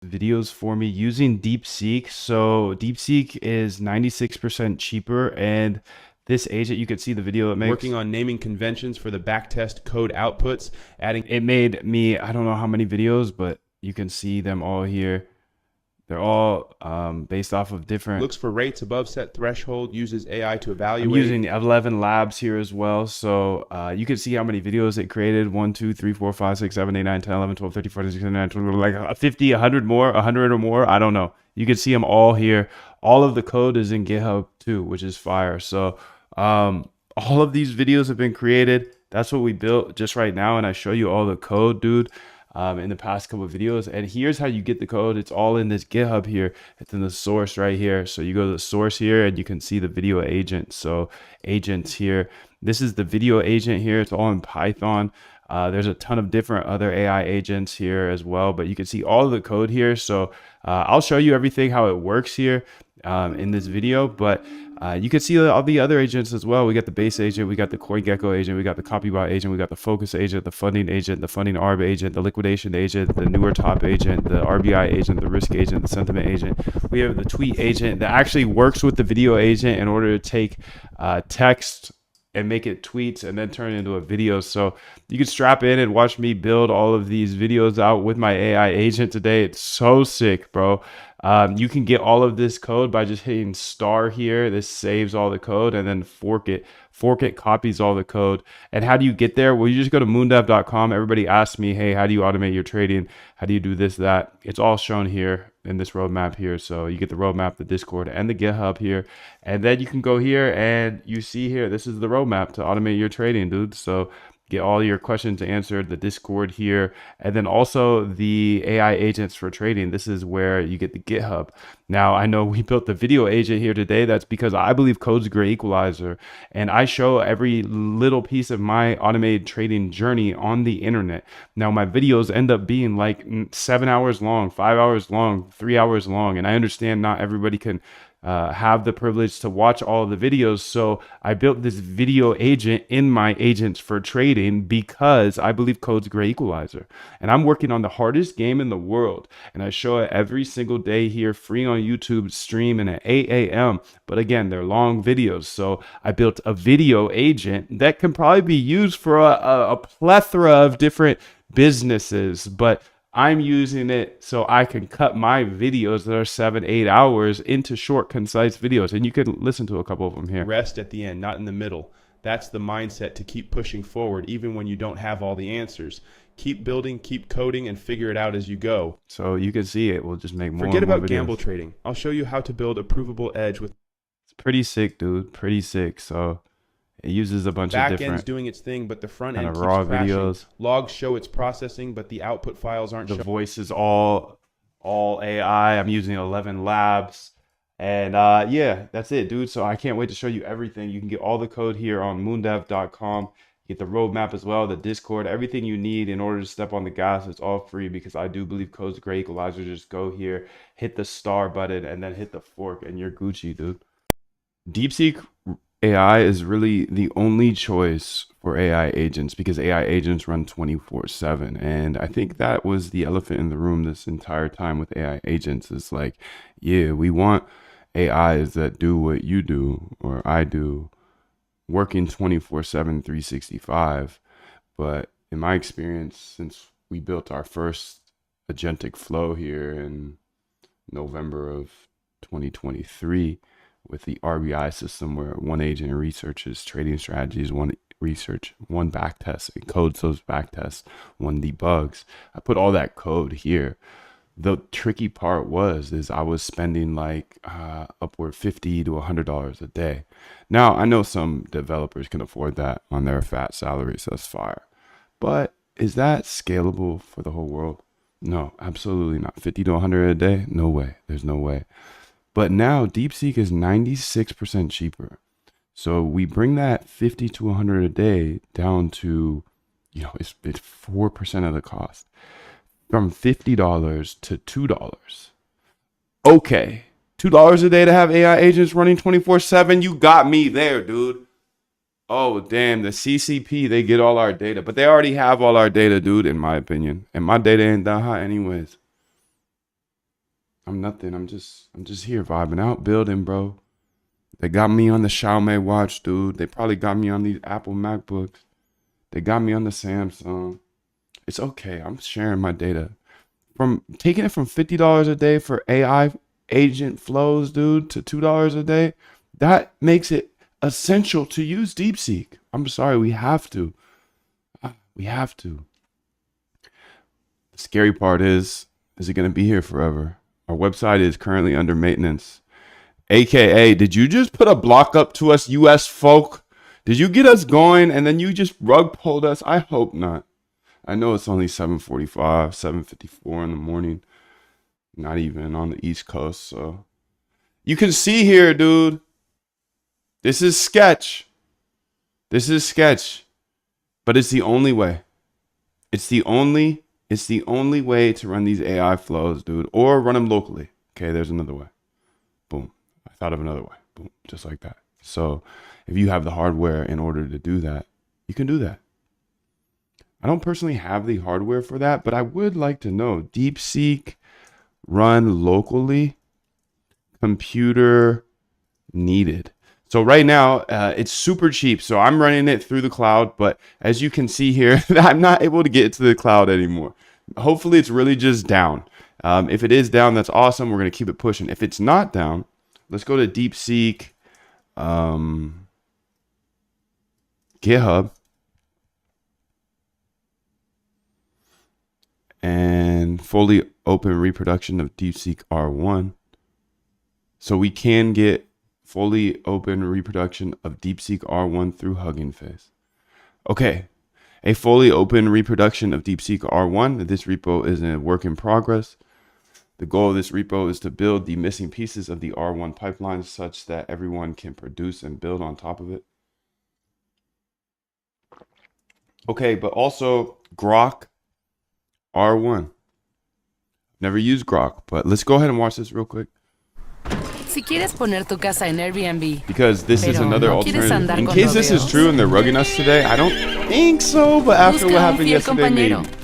videos for me using DeepSeek. So DeepSeek is 96% cheaper, and this agent, you can see the video it makes. Working on naming conventions for the backtest code outputs, adding. It made me, I don't know how many videos, but you can see them all here. They're all based off of different. Looks for rates above set threshold, uses AI to evaluate. I'm using 11 labs here as well. So you can see how many videos it created. 1, 2, 3, 4, 5, 6, 7, 8, 9, 10, 11, 12, 13, 14, 16, 17, 18, 19, 20, like 50, 100 more, 100 or more. I don't know. You can see them all here. All of the code is in GitHub too, which is fire. So all of these videos have been created. That's what we built just right now. And I show you all the code, dude. In the past couple of videos, and here's how you get the code. It's all in this GitHub here. It's in the source right here. So you go to the source here and you can see the video agent. So agents here, this is the video agent here. It's all in Python. There's a ton of different other AI agents here as well, but you can see all of the code here. So I'll show you everything, how it works here in this video, but you can see all the other agents as well. We got the base agent, we got the CoinGecko agent, we got the copybot agent, we got the focus agent, the funding agent, the funding arb agent, the liquidation agent, the newer top agent, the RBI agent, the risk agent, the sentiment agent. We have the tweet agent that actually works with the video agent in order to take text and make it tweets and then turn it into a video. So you can strap in and watch me build all of these videos out with my AI agent today. It's so sick, bro. You can get all of this code by just hitting star here. This saves all the code, and then fork it. Fork it copies all the code. And how do you get there? Well, you just go to moondev.com. Everybody asks me, hey, how do you automate your trading? How do you do this, that? It's all shown here in this roadmap here. So you get the roadmap, the Discord, and the GitHub here. And then you can go here and you see here, this is the roadmap to automate your trading, dude. So get all your questions answered, the Discord here, and then also the AI agents for trading. This is where you get the GitHub. Now, I know we built the video agent here today. That's because I believe code's a great equalizer, and I show every little piece of my automated trading journey on the internet. Now, my videos end up being like 7 hours long, 5 hours long, 3 hours long, and I understand not everybody can have the privilege to watch all of the videos. So I built this video agent in my agents for trading because I believe code's a great equalizer. And I'm working on the hardest game in the world. And I show it every single day here, free on YouTube, streaming at 8 a.m. But again, they're long videos. So I built a video agent that can probably be used for a plethora of different businesses. But I'm using it so I can cut my videos that are 7, 8 hours into short, concise videos. And you can listen to a couple of them here. Rest at the end, not in the middle. That's the mindset to keep pushing forward, even when you don't have all the answers. Keep building, keep coding, and figure it out as you go. So you can see it will just make more. Forget and more about videos. gamble trading. I'll show you how to build a provable edge with. It's pretty sick, dude. Pretty sick. So it uses a bunch of Back different end's doing its thing, but the front end kind of keeps raw crashing. videos. Logs show it's processing, but the output files aren't The showing. voice is all AI. I'm using 11 labs. And yeah, that's it, dude. So I can't wait to show you everything. You can get all the code here on moondev.com. Get the roadmap as well, the Discord, everything you need in order to step on the gas. It's all free because I do believe code's a great equalizer. Just go here, hit the star button, and then hit the fork, and you're Gucci, dude. DeepSeek AI is really the only choice for AI agents because AI agents run 24/7. And I think that was the elephant in the room this entire time with AI agents. It's like, yeah, we want AIs that do what you do or I do, working 24/7, 365. But in my experience, since we built our first agentic flow here in November of 2023, with the RBI system where one agent researches trading strategies, one backtest, and codes those backtests, one debugs. I put all that code here. The tricky part is I was spending like upward $50 to $100 a day. Now I know some developers can afford that on their fat salaries. That's fire. But is that scalable for the whole world? No, absolutely not. 50 to 100 a day? No way. There's no way. But now DeepSeek is 96% cheaper. So we bring that 50 to 100 a day down to, it's 4% of the cost. From $50 to $2. Okay. $2 a day to have AI agents running 24/7. You got me there, dude. Oh, damn. The CCP, they get all our data. But they already have all our data, dude, in my opinion. And my data ain't that hot anyways. I'm nothing. I'm just here vibing out, building, bro. They got me on the Xiaomi watch, dude. They probably got me on these Apple MacBooks. They got me on the Samsung. It's okay. I'm sharing my data. From taking it from $50 a day for AI agent flows, dude, to $2 a day, that makes it essential to use DeepSeek. I'm sorry, we have to. We have to. The scary part is it going to be here forever? Our website is currently under maintenance. AKA, did you just put a block up to us, US folk? Did you get us going and then you just rug pulled us? I hope not. I know it's only 7:45, 7:54 in the morning. Not even on the East Coast, so you can see here, dude. This is sketch. This is sketch. But it's the only way. It's the only way to run these AI flows, dude. Or run them locally. Okay, there's another way. Boom. I thought of another way. Boom. Just like that. So if you have the hardware in order to do that, you can do that. I don't personally have the hardware for that, but I would like to know. DeepSeek run locally, computer needed. So right now, it's super cheap. So I'm running it through the cloud, but as you can see here, I'm not able to get to the cloud anymore. Hopefully it's really just down. If it is down, that's awesome. We're going to keep it pushing. If it's not down, let's go to DeepSeek, GitHub, and fully open reproduction of DeepSeek R1. So we can get fully open reproduction of DeepSeek R1 through Hugging Face. Okay, a fully open reproduction of DeepSeek R1. This repo is a work in progress. The goal of this repo is to build the missing pieces of the R1 pipeline such that everyone can produce and build on top of it. Okay, but also Grok R1. Never used Grok, but let's go ahead and watch this real quick. Si quieres poner tu casa en Airbnb, because this is pero another no quieres alternative. andar In con case this is rodeos, true and they're rugging us today, I don't think so, but after busca what un happened fiel yesterday, compañero. maybe.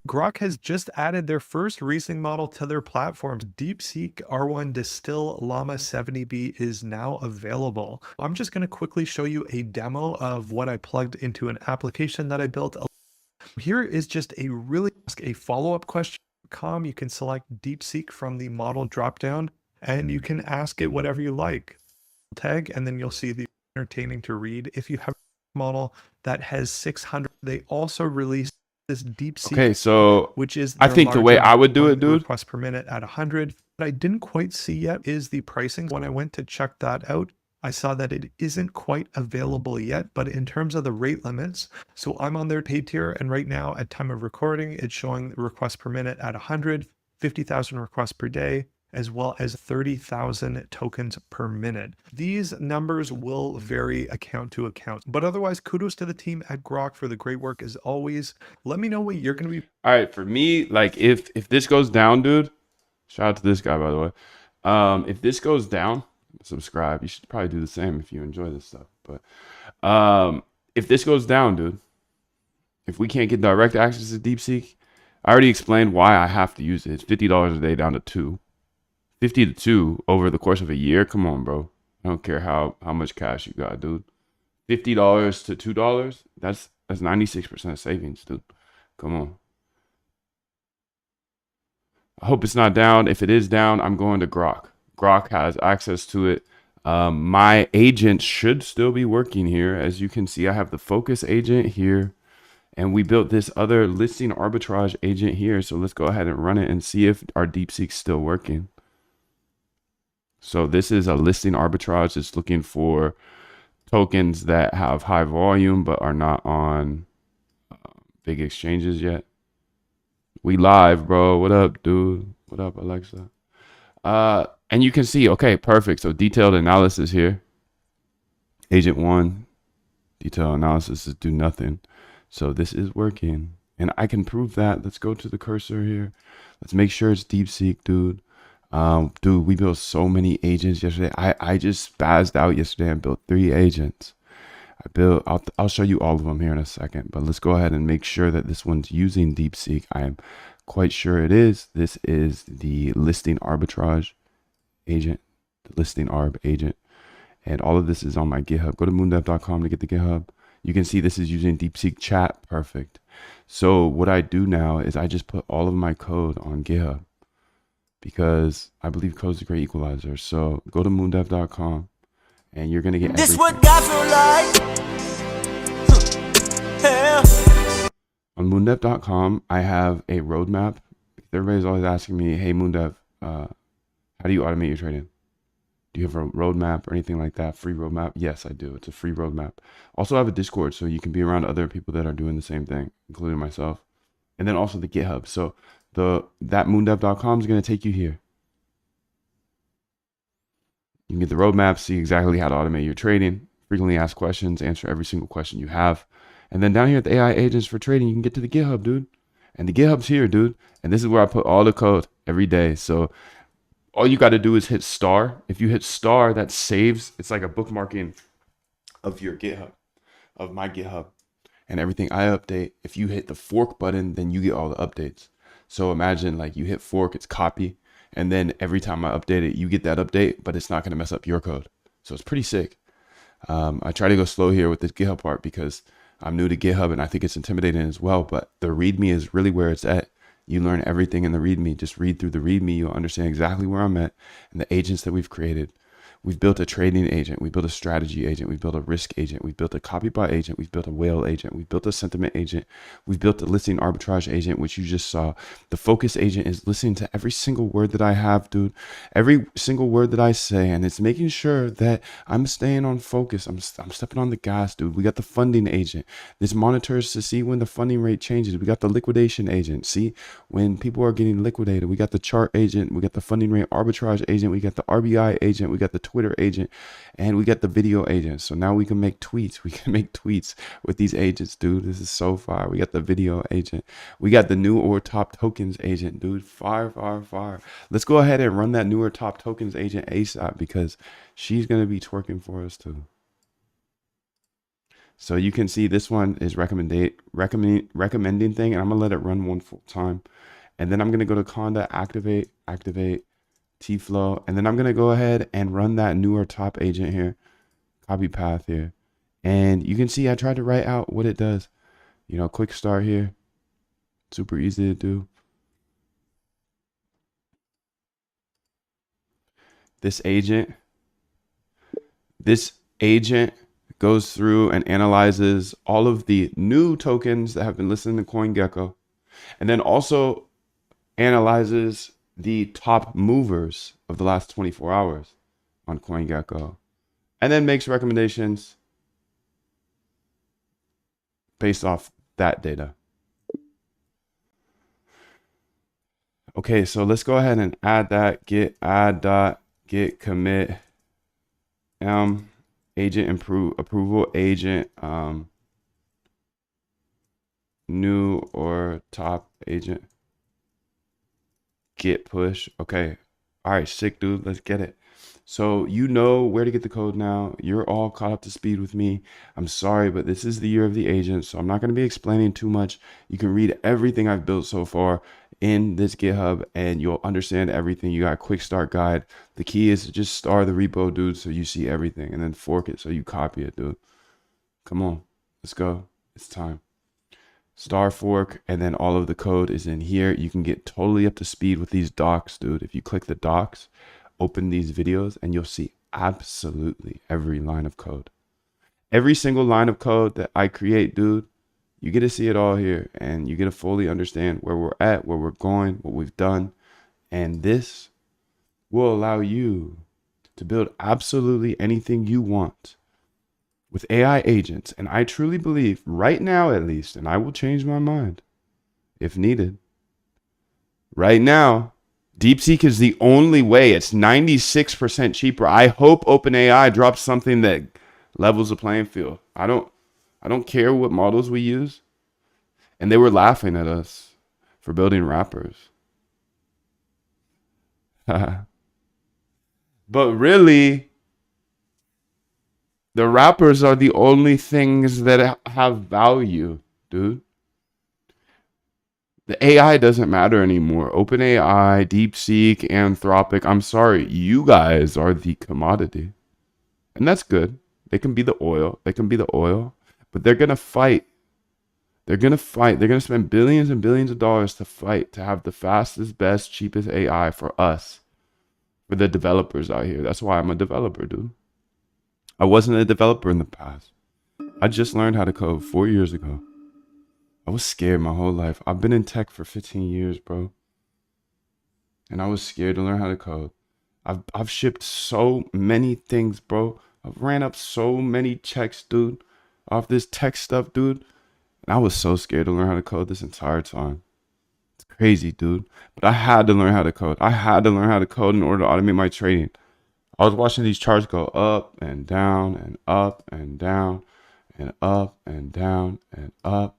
Grok has just added their first reasoning model to their platforms. DeepSeek R1 Distill Llama 70B is now available. I'm just going to quickly show you a demo of what I plugged into an application that I built. Here is just a follow-up question. You can select DeepSeek from the model dropdown, and you can ask it whatever you like. Tag, and then you'll see the entertaining to read. If you have a model that has 600, they also released this DeepSeek. Okay, so which is I think the way I would do it, dude. Requests per minute at 100. What I didn't quite see yet is the pricing. When I went to check that out, I saw that it isn't quite available yet, but in terms of the rate limits, so I'm on their paid tier, and right now at time of recording, it's showing requests per minute at 100, 50,000 requests per day, as well as 30,000 tokens per minute. These numbers will vary account to account, but otherwise, kudos to the team at Grok for the great work as always. Let me know what you're going to be. All right, for me, like if this goes down, dude, shout out to this guy, by the way. If this goes down, subscribe. You should probably do the same if you enjoy this stuff. But if this goes down, dude, if we can't get direct access to DeepSeek, I already explained why I have to use it. It's $50 a day down to $2. 50 to 2 over the course of a year. Come on, bro. I don't care how much cash you got, dude. $50 to $2. That's 96% savings, dude. Come on. I hope it's not down. If it is down, I'm going to Grok. Grok has access to it. My agent should still be working here. As you can see, I have the focus agent here, and we built this other listing arbitrage agent here. So let's go ahead and run it and see if our DeepSeek's still working. So this is a listing arbitrage. It's looking for tokens that have high volume but are not on big exchanges yet. We live, bro. What up, dude? What up, Alexa? And you can see, okay, perfect. So detailed analysis here. Agent 1, detailed analysis is do nothing. So this is working. And I can prove that. Let's go to the cursor here. Let's make sure it's DeepSeek, dude. Dude, we built so many agents yesterday. I just spazzed out yesterday and built 3 agents. I'll show you all of them here in a second, but let's go ahead and make sure that this one's using DeepSeek. I am quite sure it is. This is the listing arbitrage agent, the listing arb agent. And all of this is on my GitHub. Go to moondev.com to get the GitHub. You can see this is using DeepSeek chat. Perfect. So what I do now is I just put all of my code on GitHub because I believe code is a great equalizer. So go to moondev.com and you're going to get This everything. what God feel like. Yeah. On moondev.com, I have a roadmap. Everybody's always asking me, hey, Moondev, how do you automate your trading? Do you have a roadmap or anything like that? Free roadmap? Yes, I do. It's a free roadmap. Also, I have a Discord, so you can be around other people that are doing the same thing, including myself. And then also the GitHub. So that moondev.com is going to take you here. You can get the roadmap, see exactly how to automate your trading, frequently asked questions, answer every single question you have. And then down here at the AI agents for trading, you can get to the GitHub, dude. And the GitHub's here, dude. And this is where I put all the code every day. So all you got to do is hit star. If you hit star, that saves. It's like a bookmarking of your GitHub, of my GitHub. And everything I update, if you hit the fork button, then you get all the updates. So imagine like you hit fork, it's copy. And then every time I update it, you get that update, but it's not going to mess up your code. So it's pretty sick. I try to go slow here with this GitHub part because I'm new to GitHub and I think it's intimidating as well. But the README is really where it's at. You learn everything in the README. Just read through the README. You'll understand exactly where I'm at and the agents that we've created. We've built a trading agent. We built a strategy agent. We built a risk agent. We built a copy bot agent. We've built a whale agent. We've built a sentiment agent. We've built a listing arbitrage agent, which you just saw. The focus agent is listening to every single word that I have, dude. Every single word that I say, and it's making sure that I'm staying on focus. I'm stepping on the gas, dude. We got the funding agent. This monitors to see when the funding rate changes. We got the liquidation agent. See when people are getting liquidated. We got the chart agent. We got the funding rate arbitrage agent. We got the RBI agent. We got the Twitter agent, and we got the video agent. So now we can make tweets. We can make tweets with these agents, dude. This is so fire. We got the video agent. We got the new or top tokens agent, dude. Fire, fire, fire. Let's go ahead and run that newer top tokens agent ASAP because she's going to be twerking for us too. So you can see this one is recommending thing, and I'm gonna let it run one full time, and then I'm gonna go to Conda, activate T-flow, and then I'm gonna go ahead and run that newer top agent here, copy path here, and you can see I tried to write out what it does. You know, quick start here, super easy to do. This agent goes through and analyzes all of the new tokens that have been listed in CoinGecko, and then also analyzes the top movers of the last 24 hours on CoinGecko, and then makes recommendations based off that data. Okay, so let's go ahead and add that git commit agent approval agent new or top agent git push. Okay, all right, sick, dude. Let's get it. So you know where to get the code now. You're all caught up to speed with me. I'm sorry, but this is the year of the agent, so I'm not going to be explaining too much. You can read everything I've built so far in this GitHub and you'll understand everything. You got a quick start guide. The key is to just star the repo, dude, so you see everything, and then fork it so you copy it, dude. Come on, let's go. It's time. Star fork, and then all of the code is in here. You can get totally up to speed with these docs, dude. If you click the docs, open these videos, and you'll see absolutely every line of code. Every single line of code that I create, dude, you get to see it all here, and you get to fully understand where we're at, where we're going, what we've done. And this will allow you to build absolutely anything you want with AI agents. And I truly believe right now, at least, and I will change my mind if needed. Right now, DeepSeek is the only way. It's 96% cheaper. I hope OpenAI drops something that levels the playing field. I don't care what models we use. And they were laughing at us for building wrappers. But really, the wrappers are the only things that have value, dude. The AI doesn't matter anymore. OpenAI, DeepSeek, Anthropic. I'm sorry, you guys are the commodity. And that's good. They can be the oil. They can be the oil. But they're going to fight. They're going to fight. They're going to spend billions and billions of dollars to fight to have the fastest, best, cheapest AI for us, for the developers out here. That's why I'm a developer, dude. I wasn't a developer in the past. I just learned how to code 4 years ago. I was scared my whole life. I've been in tech for 15 years, bro. And I was scared to learn how to code. I've shipped so many things, bro. I've ran up so many checks, dude, off this tech stuff, dude. And I was so scared to learn how to code this entire time. It's crazy, dude. But I had to learn how to code. I had to learn how to code in order to automate my trading. I was watching these charts go up and down and up and down and up and down and up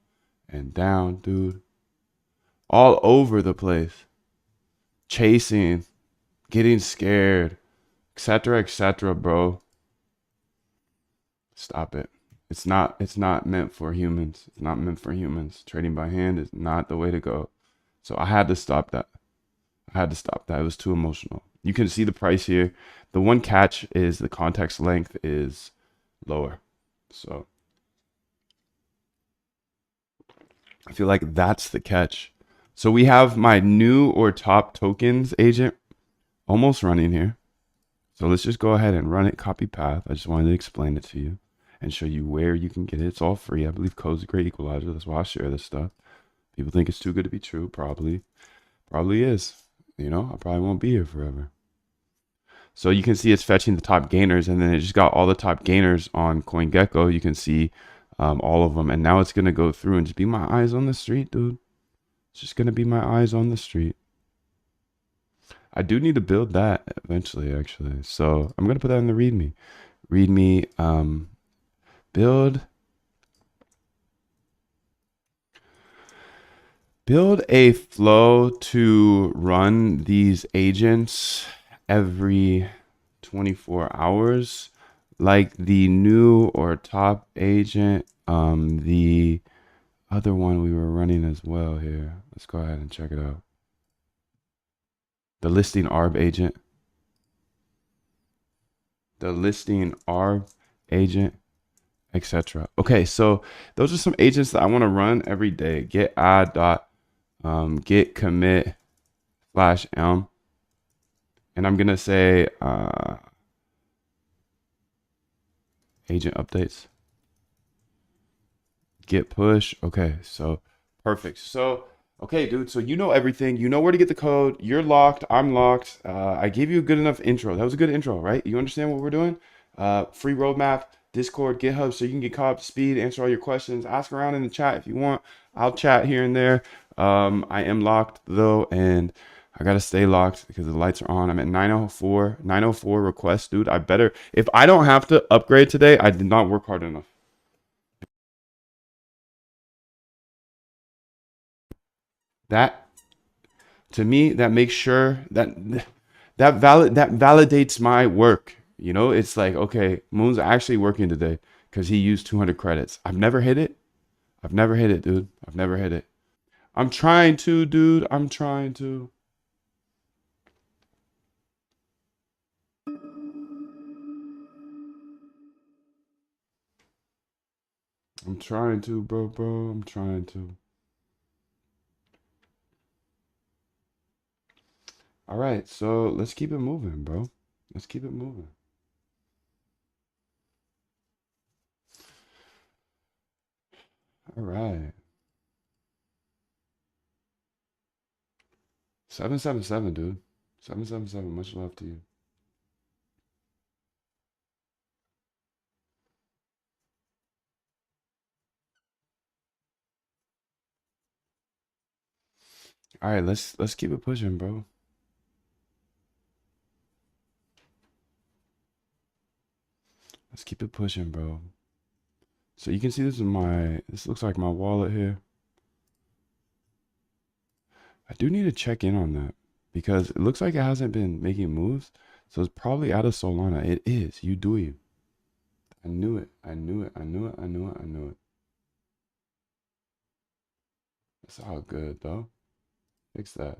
and down, dude. All over the place. Chasing, getting scared, etc., bro. Stop it. It's not meant for humans. It's not meant for humans. Trading by hand is not the way to go. So I had to stop that. I had to stop that. It was too emotional. You can see the price here. The one catch is the context length is lower. So I feel like that's the catch. So we have my new or top tokens agent almost running here. So let's just go ahead and run it, copy path. I just wanted to explain it to you and show you where you can get it. It's all free. I believe code's a great equalizer. That's why I share this stuff. People think it's too good to be true. Probably is. You know, I probably won't be here forever. So you can see it's fetching the top gainers, and then it just got all the top gainers on CoinGecko. You can see all of them. And now it's going to go through and just be my eyes on the street, dude. It's just going to be my eyes on the street. I do need to build that eventually, actually. So I'm going to put that in the README. README, build a flow to run these agents every 24 hours, like the new or top agent, the other one we were running as well here. Let's go ahead and check it out. The listing ARB agent. The listing ARB agent, etc. Okay, so those are some agents that I want to run every day. Get add dot git commit /m, and I'm gonna say agent updates, git push. Okay, so perfect. So okay, dude, so you know everything. You know where to get the code. You're locked. I'm locked. I gave you a good enough intro. That was a good intro, right? You understand what we're doing? Free roadmap, Discord, GitHub, so you can get caught up to speed, answer all your questions, ask around in the chat if you want. I'll chat here and there. I am locked though, and I gotta stay locked because the lights are on. I'm at 904 requests, dude. I better, if I don't have to upgrade today, I did not work hard enough. That, to me, that makes sure that validates my work. You know, it's like, okay, Moon's actually working today because he used 200 credits. I've never hit it. I've never hit it, dude. I've never hit it. I'm trying to, dude. I'm trying to. I'm trying to, bro. I'm trying to. All right, so let's keep it moving, bro. Let's keep it moving. All right. 777, dude. 777. Much love to you. All right, let's keep it pushing, bro. Let's keep it pushing, bro. So you can see this looks like my wallet here. I do need to check in on that because it looks like it hasn't been making moves. So it's probably out of Solana. It is. You do you. I knew it. I knew it. I knew it. I knew it. I knew it. It's all good though. Fix that.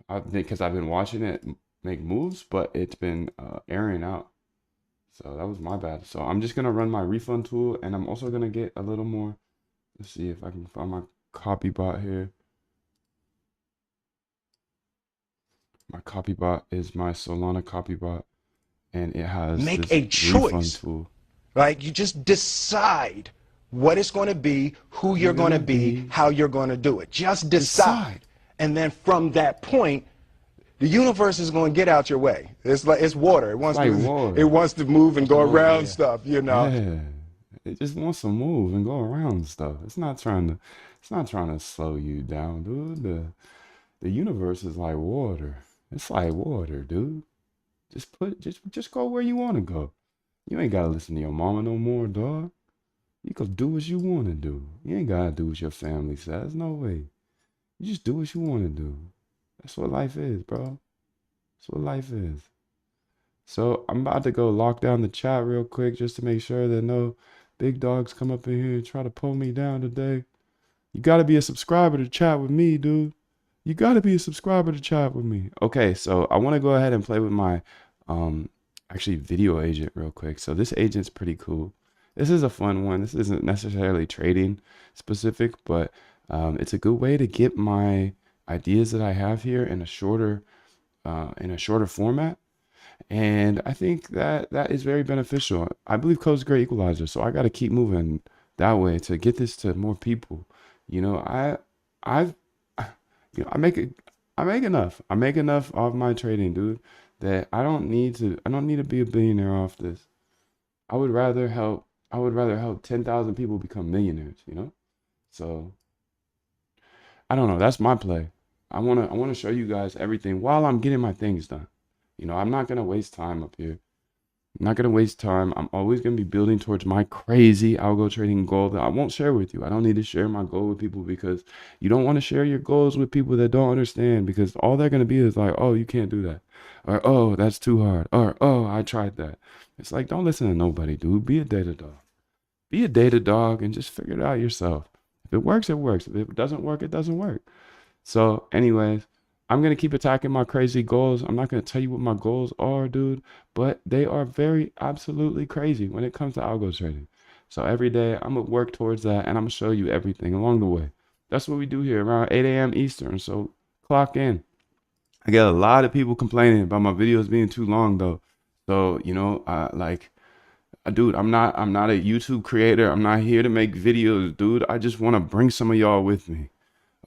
I think because I've been watching it make moves, but it's been airing out. So that was my bad. So I'm just gonna run my refund tool, and I'm also gonna get a little more. Let's see if I can find my copy bot here. My copy bot is my Solana copy bot, and it has Make this a refund choice, tool. right? You just decide what it's going to be, who you're going to be, how you're going to do it. Just decide. And then from that point, the universe is going to get out your way. It's like it's water. It wants Like to water. it wants to move and go Move, around yeah. stuff, you know. Yeah, it just wants to move and go around and stuff. It's not trying to slow you down, dude. The universe is like water. It's like water, dude. Just go where you want to go. You ain't gotta listen to your mama no more, dog. You can do what you want to do. You ain't gotta do what your family says. No way. You just do what you want to do. That's what life is, bro. That's what life is. So I'm about to go lock down the chat real quick just to make sure that no big dogs come up in here and try to pull me down today. You gotta be a subscriber to chat with me, dude. You gotta be a subscriber to chat with me. Okay, so I want to go ahead and play with my actually video agent real quick. So this agent's pretty cool. This is a fun one. This isn't necessarily trading specific, but it's a good way to get my ideas that I have here in a shorter format. And I think that that is very beneficial. I believe code's a great equalizer, so I got to keep moving that way to get this to more people. You know, I've, you know, I make enough. I make enough off my trading, dude, that I don't need to be a billionaire off this. I would rather help 10,000 people become millionaires, you know? So I don't know. That's my play. I want to show you guys everything while I'm getting my things done. You know, I'm not going to waste time up here. I'm not going to waste time. I'm always going to be building towards my crazy algo trading goal that I won't share with you. I don't need to share my goal with people because you don't want to share your goals with people that don't understand, because all they're going to be is like, oh, you can't do that. Or, oh, that's too hard. Or, oh, I tried that. It's like, don't listen to nobody, dude. Be a data dog. Be a data dog and just figure it out yourself. If it works, it works. If it doesn't work, it doesn't work. So anyways, I'm going to keep attacking my crazy goals. I'm not going to tell you what my goals are, dude, but they are very absolutely crazy when it comes to algo trading. So every day I'm going to work towards that, and I'm going to show you everything along the way. That's what we do here around 8 a.m. Eastern. So clock in. I get a lot of people complaining about my videos being too long though. So, you know, dude, I'm not a YouTube creator. I'm not here to make videos, dude. I just want to bring some of y'all with me.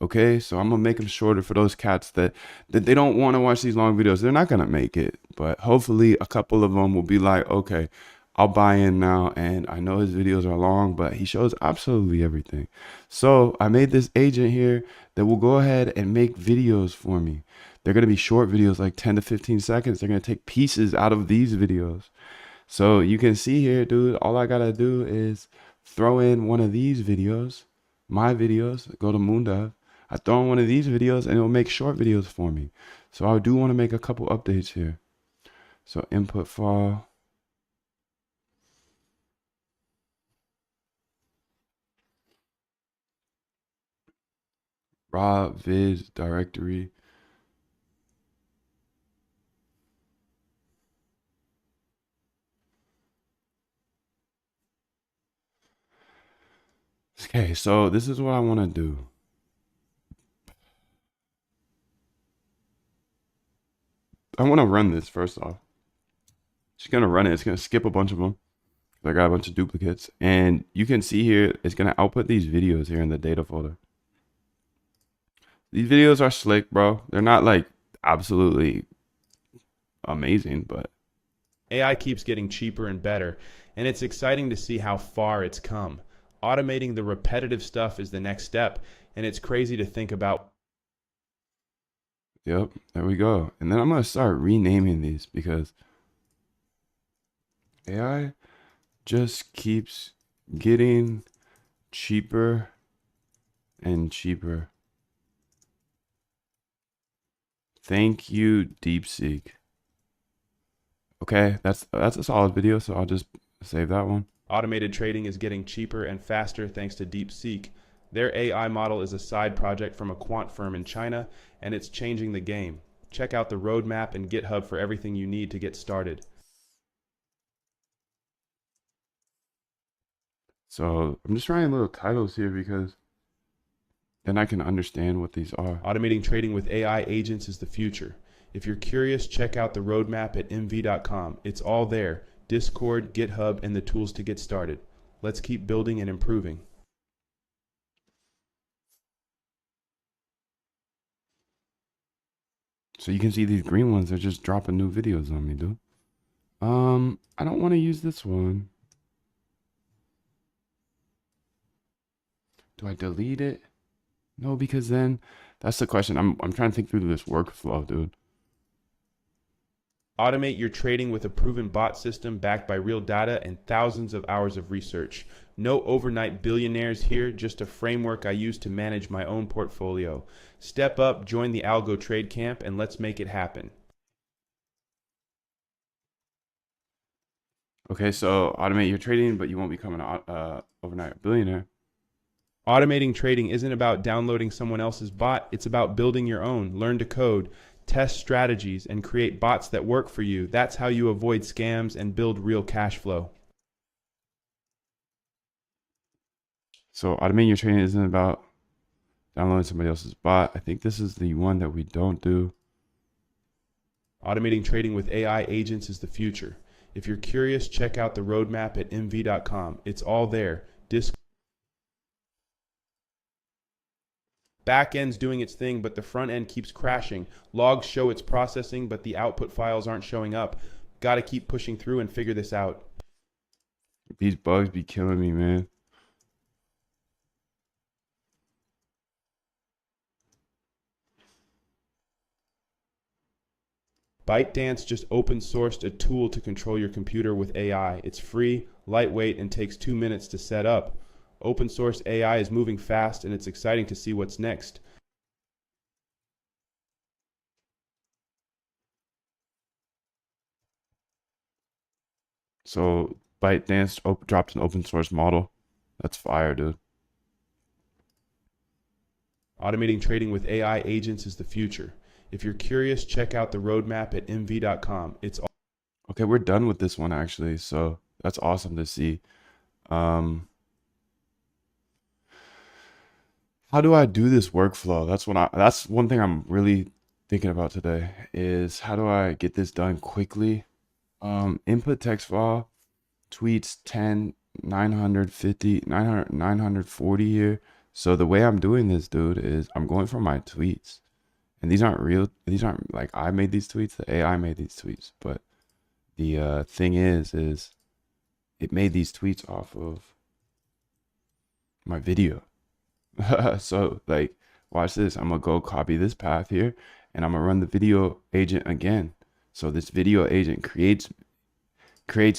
Okay, so I'm gonna make them shorter for those cats that they don't want to watch these long videos. They're not gonna make it, but hopefully a couple of them will be like, okay, I'll buy in now. And I know his videos are long, but he shows absolutely everything. So I made this agent here that will go ahead and make videos for me. They're gonna be short videos, like 10 to 15 seconds. They're gonna take pieces out of these videos. So you can see here, dude, all I gotta do is throw in one of these videos, my videos, go to Moondive. I throw in one of these videos and it'll make short videos for me. So I do want to make a couple updates here. So input file. Raw viz directory. Okay, so this is what I want to do. I want to run this first off. Just gonna run it. It's gonna skip a bunch of them. I got a bunch of duplicates, and you can see here it's gonna output these videos here in the data folder. These videos are slick, bro. They're not like absolutely amazing, but AI keeps getting cheaper and better, and it's exciting to see how far it's come. Automating the repetitive stuff is the next step, and it's crazy to think about. yep, there we go. And then I'm gonna start renaming these because AI just keeps getting cheaper and cheaper. Thank you, DeepSeek. Okay, that's a solid video, so I'll just save that one. Automated trading is getting cheaper and faster thanks to DeepSeek. Their AI model is a side project from a quant firm in China, and it's changing the game. Check out the roadmap and GitHub for everything you need to get started. So I'm just writing little titles here because then I can understand what these are. Automating trading with AI agents is the future. If you're curious, check out the roadmap at mv.com. It's all there: Discord, GitHub, and the tools to get started. Let's keep building and improving. So you can see these green ones, they're just dropping new videos on me, dude. I don't want to use this one. Do I delete it? No, because then that's the question. I'm trying to think through this workflow, dude. Automate your trading with a proven bot system backed by real data and thousands of hours of research. No overnight billionaires here, just a framework I use to manage my own portfolio. Step up, join the Algo Trade Camp, and let's make it happen. Okay, so automate your trading, but you won't become an overnight billionaire. Automating trading isn't about downloading someone else's bot. It's about building your own. Learn to code, test strategies, and create bots that work for you. That's how you avoid scams and build real cash flow. So automating your trading isn't about downloading somebody else's bot. I think this is the one that we don't do. Automating trading with AI agents is the future. If you're curious, check out the roadmap at mv.com. It's all there. Back end's doing its thing, but the front end keeps crashing. Logs show it's processing, but the output files aren't showing up. Got to keep pushing through and figure this out. These bugs be killing me, man. ByteDance just open sourced a tool to control your computer with AI. It's free, lightweight, and takes 2 minutes to set up. Open source AI is moving fast, and it's exciting to see what's next. So ByteDance dropped an open source model. That's fire, dude. Automating trading with AI agents is the future. If you're curious, check out the roadmap at mv.com. It's all Okay, we're done with this one actually, so that's awesome to see. How do I do this workflow? That's one thing I'm really thinking about today is how do I get this done quickly? Input text file, tweets 10, 950, 900, 940 here. So the way I'm doing this, dude, is I'm going from my tweets. And these aren't real. These aren't like I made these tweets. The AI made these tweets. But the thing is it made these tweets off of my video. So like, watch this. I'm gonna go copy this path here, and I'm gonna run the video agent again. So this video agent creates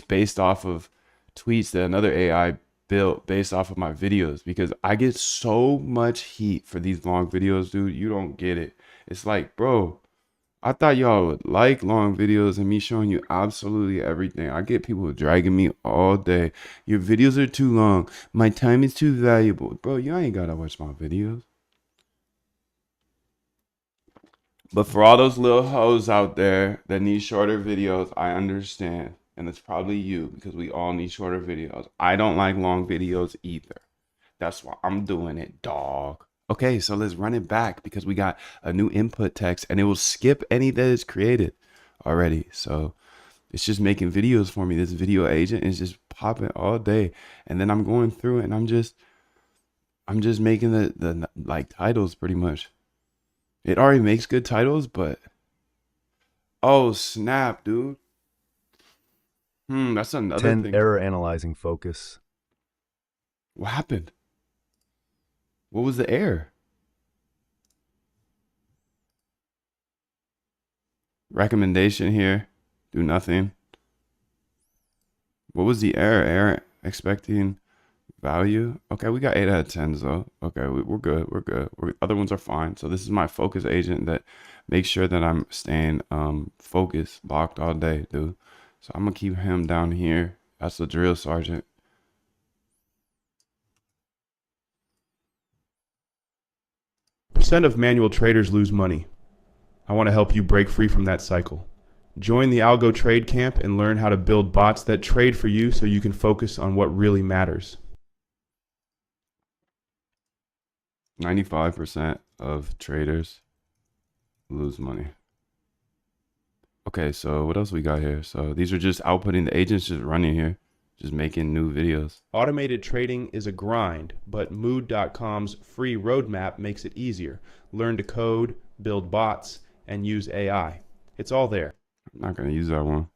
based off of tweets that another AI built based off of my videos, because I get so much heat for these long videos, dude. You don't get it. It's like, bro, I thought y'all would like long videos and me showing you absolutely everything. I get people dragging me all day. Your videos are too long. My time is too valuable. Bro, you ain't gotta watch my videos. But for all those little hoes out there that need shorter videos, I understand. And it's probably you, because we all need shorter videos. I don't like long videos either. That's why I'm doing it, dog. Okay, so let's run it back because we got a new input text and it will skip any that is created already. So it's just making videos for me. This video agent is just popping all day. And then I'm going through it and I'm just making the like titles pretty much. It already makes good titles, but oh snap, dude. That's another 10 thing. error analyzing focus. What happened? What was the error? Recommendation here. Do nothing. What was the error? Error expecting value. Okay, we got 8 out of 10 though. Okay, we're good. We're good. Other ones are fine. So this is my focus agent that makes sure that I'm staying focused, locked all day, dude. So I'm gonna keep him down here. That's the drill sergeant. 90% of manual traders lose money. I want to help you break free from that cycle. Join the Algo Trade Camp and learn how to build bots that trade for you so you can focus on what really matters. 95% of traders lose money. Okay, so what else we got here? So these are just outputting, the agents just running here, just making new videos. Automated trading is a grind, but Mood.com's free roadmap makes it easier. Learn to code, build bots, and use AI. It's all there. I'm not going to use that one.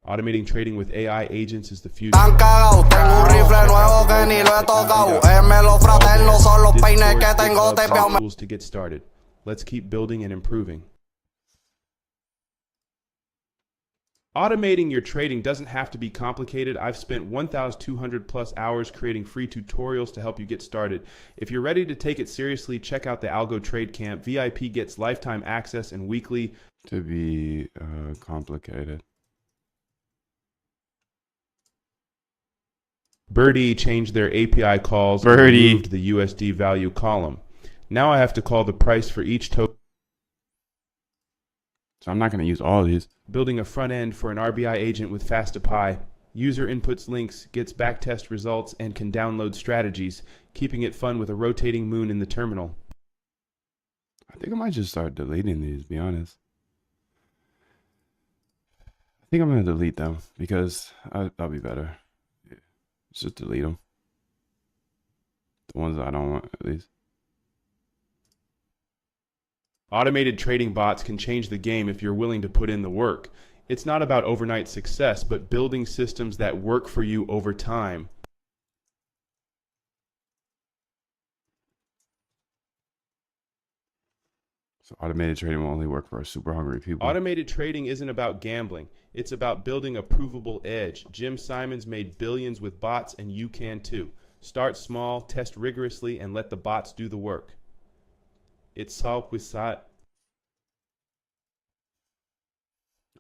Automating trading with AI agents is the future. Tan cagao, tengo un rifle nuevo que ni lo he tocado. Los fraternos son los peines que tengo tepeado. Tools to get started. Let's keep building and improving. Automating your trading doesn't have to be complicated. I've spent 1,200 plus hours creating free tutorials to help you get started. If you're ready to take it seriously, check out the Algo Trade Camp. VIP gets lifetime access and weekly. To be complicated. Birdie changed their API calls Birdie and removed the USD value column. Now I have to call the price for each token. So I'm not going to use all of these. Building a front end for an RBI agent with Fast2Py. User inputs links, gets backtest results, and can download strategies, keeping it fun with a rotating moon in the terminal. I think I might just start deleting these, to be honest. I think I'm going to delete them because that'll be better. Yeah. Just delete them. The ones that I don't want, at least. Automated trading bots can change the game if you're willing to put in the work. It's not about overnight success, but building systems that work for you over time. So automated trading will only work for super hungry people. Automated trading isn't about gambling. It's about building a provable edge. Jim Simons made billions with bots, and you can too. Start small, test rigorously, and let the bots do the work. It's so puissant.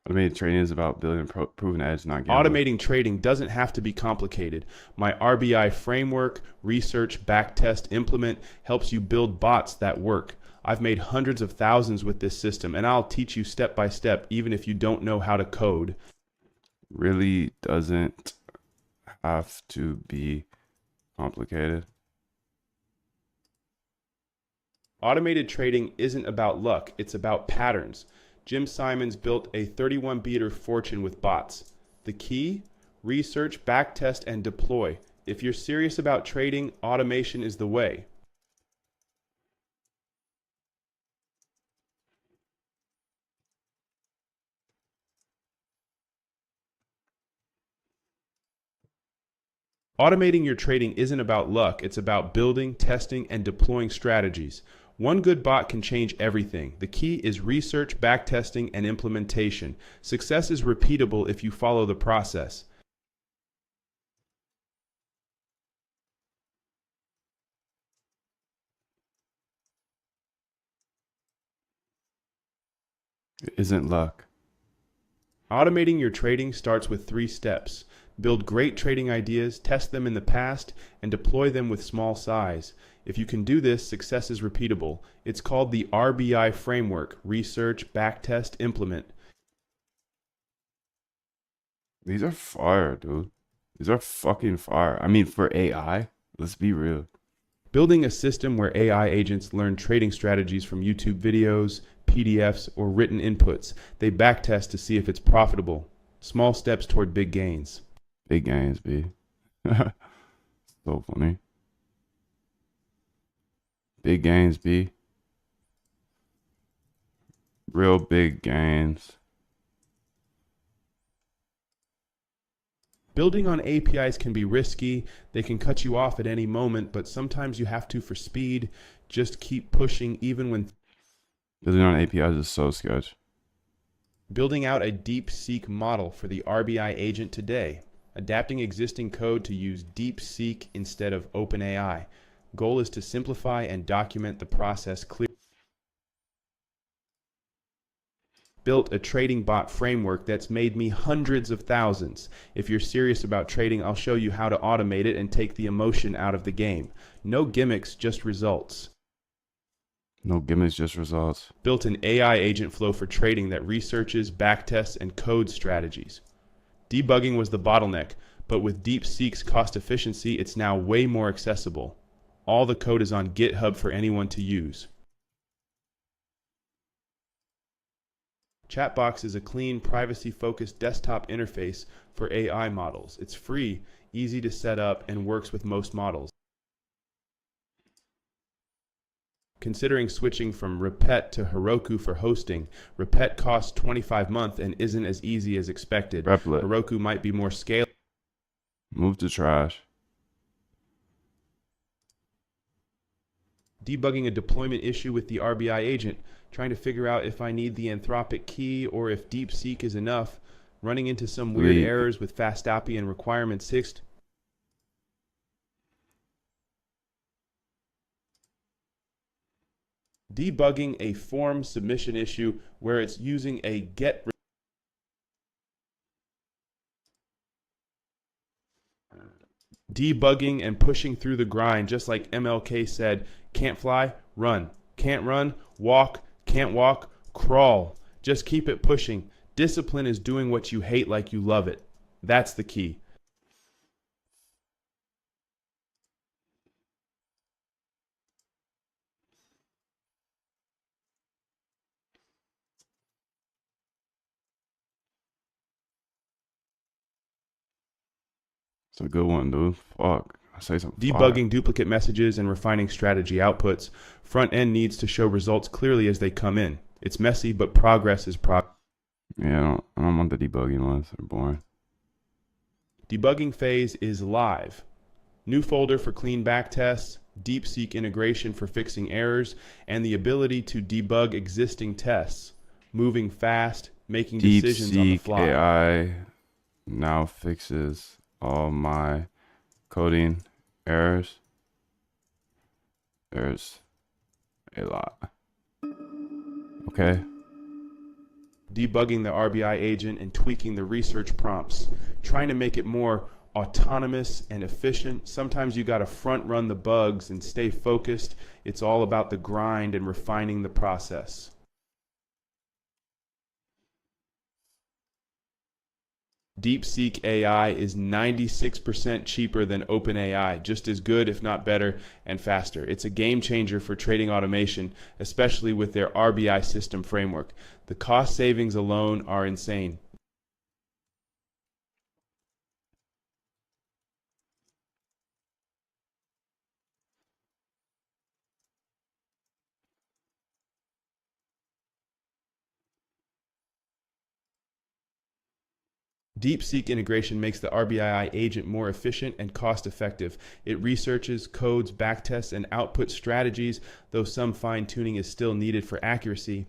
Automated trading is about building a proven edge, not gambling. Automating trading doesn't have to be complicated. My RBI framework, research, backtest, implement helps you build bots that work. I've made hundreds of thousands with this system, and I'll teach you step by step, even if you don't know how to code. Really doesn't have to be complicated. Automated trading isn't about luck, it's about patterns. Jim Simons built a 31-beater fortune with bots. The key? Research, backtest, and deploy. If you're serious about trading, automation is the way. Automating your trading isn't about luck, it's about building, testing, and deploying strategies. One good bot can change everything. The key is research, backtesting, and implementation. Success is repeatable if you follow the process. It isn't luck. Automating your trading starts with 3 steps. Build great trading ideas, test them in the past, and deploy them with small size. If you can do this, success is repeatable. It's called the RBI framework: research, backtest, implement. These are fire, dude. These are fucking fire. I mean, for AI, let's be real. Building a system where AI agents learn trading strategies from YouTube videos, PDFs, or written inputs. They backtest to see if it's profitable. Small steps toward big gains. Big gains, B. So funny. Big gains, B. Real big gains. Building on APIs can be risky. They can cut you off at any moment, but sometimes you have to for speed. Just keep pushing even when... Building on APIs is so sketch. Building out a DeepSeek model for the RBI agent today. Adapting existing code to use DeepSeek instead of OpenAI. Goal is to simplify and document the process clearly. built a trading bot framework that's made me hundreds of thousands. If you're serious about trading, I'll show you how to automate it and take the emotion out of the game. No gimmicks, just results. No gimmicks, just results. Built an AI agent flow for trading that researches, backtests, and codes strategies. Debugging was the bottleneck, but with DeepSeek's cost efficiency, it's now way more accessible. All the code is on GitHub for anyone to use. Chatbox is a clean, privacy-focused desktop interface for AI models. It's free, easy to set up, and works with most models. Considering switching from Repet to Heroku for hosting, Repet costs $25 a month and isn't as easy as expected. Replit. Heroku might be more scalable. Move to trash. Debugging a deployment issue with the RBI agent, trying to figure out if I need the Anthropic key or if DeepSeek is enough, running into some weird errors with FastAPI and requirement 6. Debugging a form submission issue where it's using a get debugging and pushing through the grind, just like MLK said, can't fly, run. Can't run, walk. Can't walk, crawl. Just keep it pushing. Discipline is doing what you hate like you love it. That's the key. It's a good one, dude. Fuck. I say something. Debugging duplicate messages and refining strategy outputs. Front end needs to show results clearly as they come in. It's messy, but progress is progress. Yeah, I don't want the debugging ones. They're boring. Debugging phase is live. New folder for clean backtests, DeepSeek integration for fixing errors, and the ability to debug existing tests. Moving fast, making decisions on the fly. DeepSeek AI now fixes all my coding errors. There's a lot. Okay. Debugging the RBI agent and tweaking the research prompts, trying to make it more autonomous and efficient. Sometimes you got to front run the bugs and stay focused. It's all about the grind and refining the process. DeepSeek AI is 96% cheaper than OpenAI, just as good, if not better, and faster. It's a game changer for trading automation, especially with their RBI system framework. The cost savings alone are insane. DeepSeek integration makes the RBI agent more efficient and cost-effective. It researches, codes, backtests, and outputs strategies, though some fine-tuning is still needed for accuracy.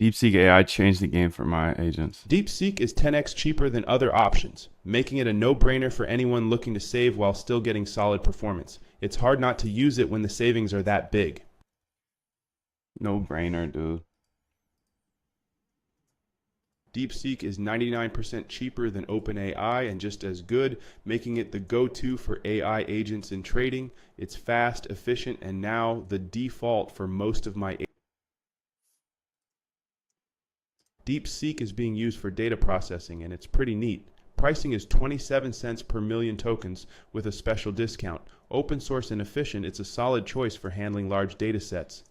DeepSeek AI changed the game for my agents. DeepSeek is 10x cheaper than other options, making it a no-brainer for anyone looking to save while still getting solid performance. It's hard not to use it when the savings are that big. No brainer, dude. DeepSeek is 99% cheaper than OpenAI and just as good, making it the go-to for AI agents in trading. It's fast, efficient, and now the default for most of my agents. DeepSeek is being used for data processing, and it's pretty neat. Pricing is 27 cents per million tokens with a special discount. Open source and efficient, it's a solid choice for handling large data sets.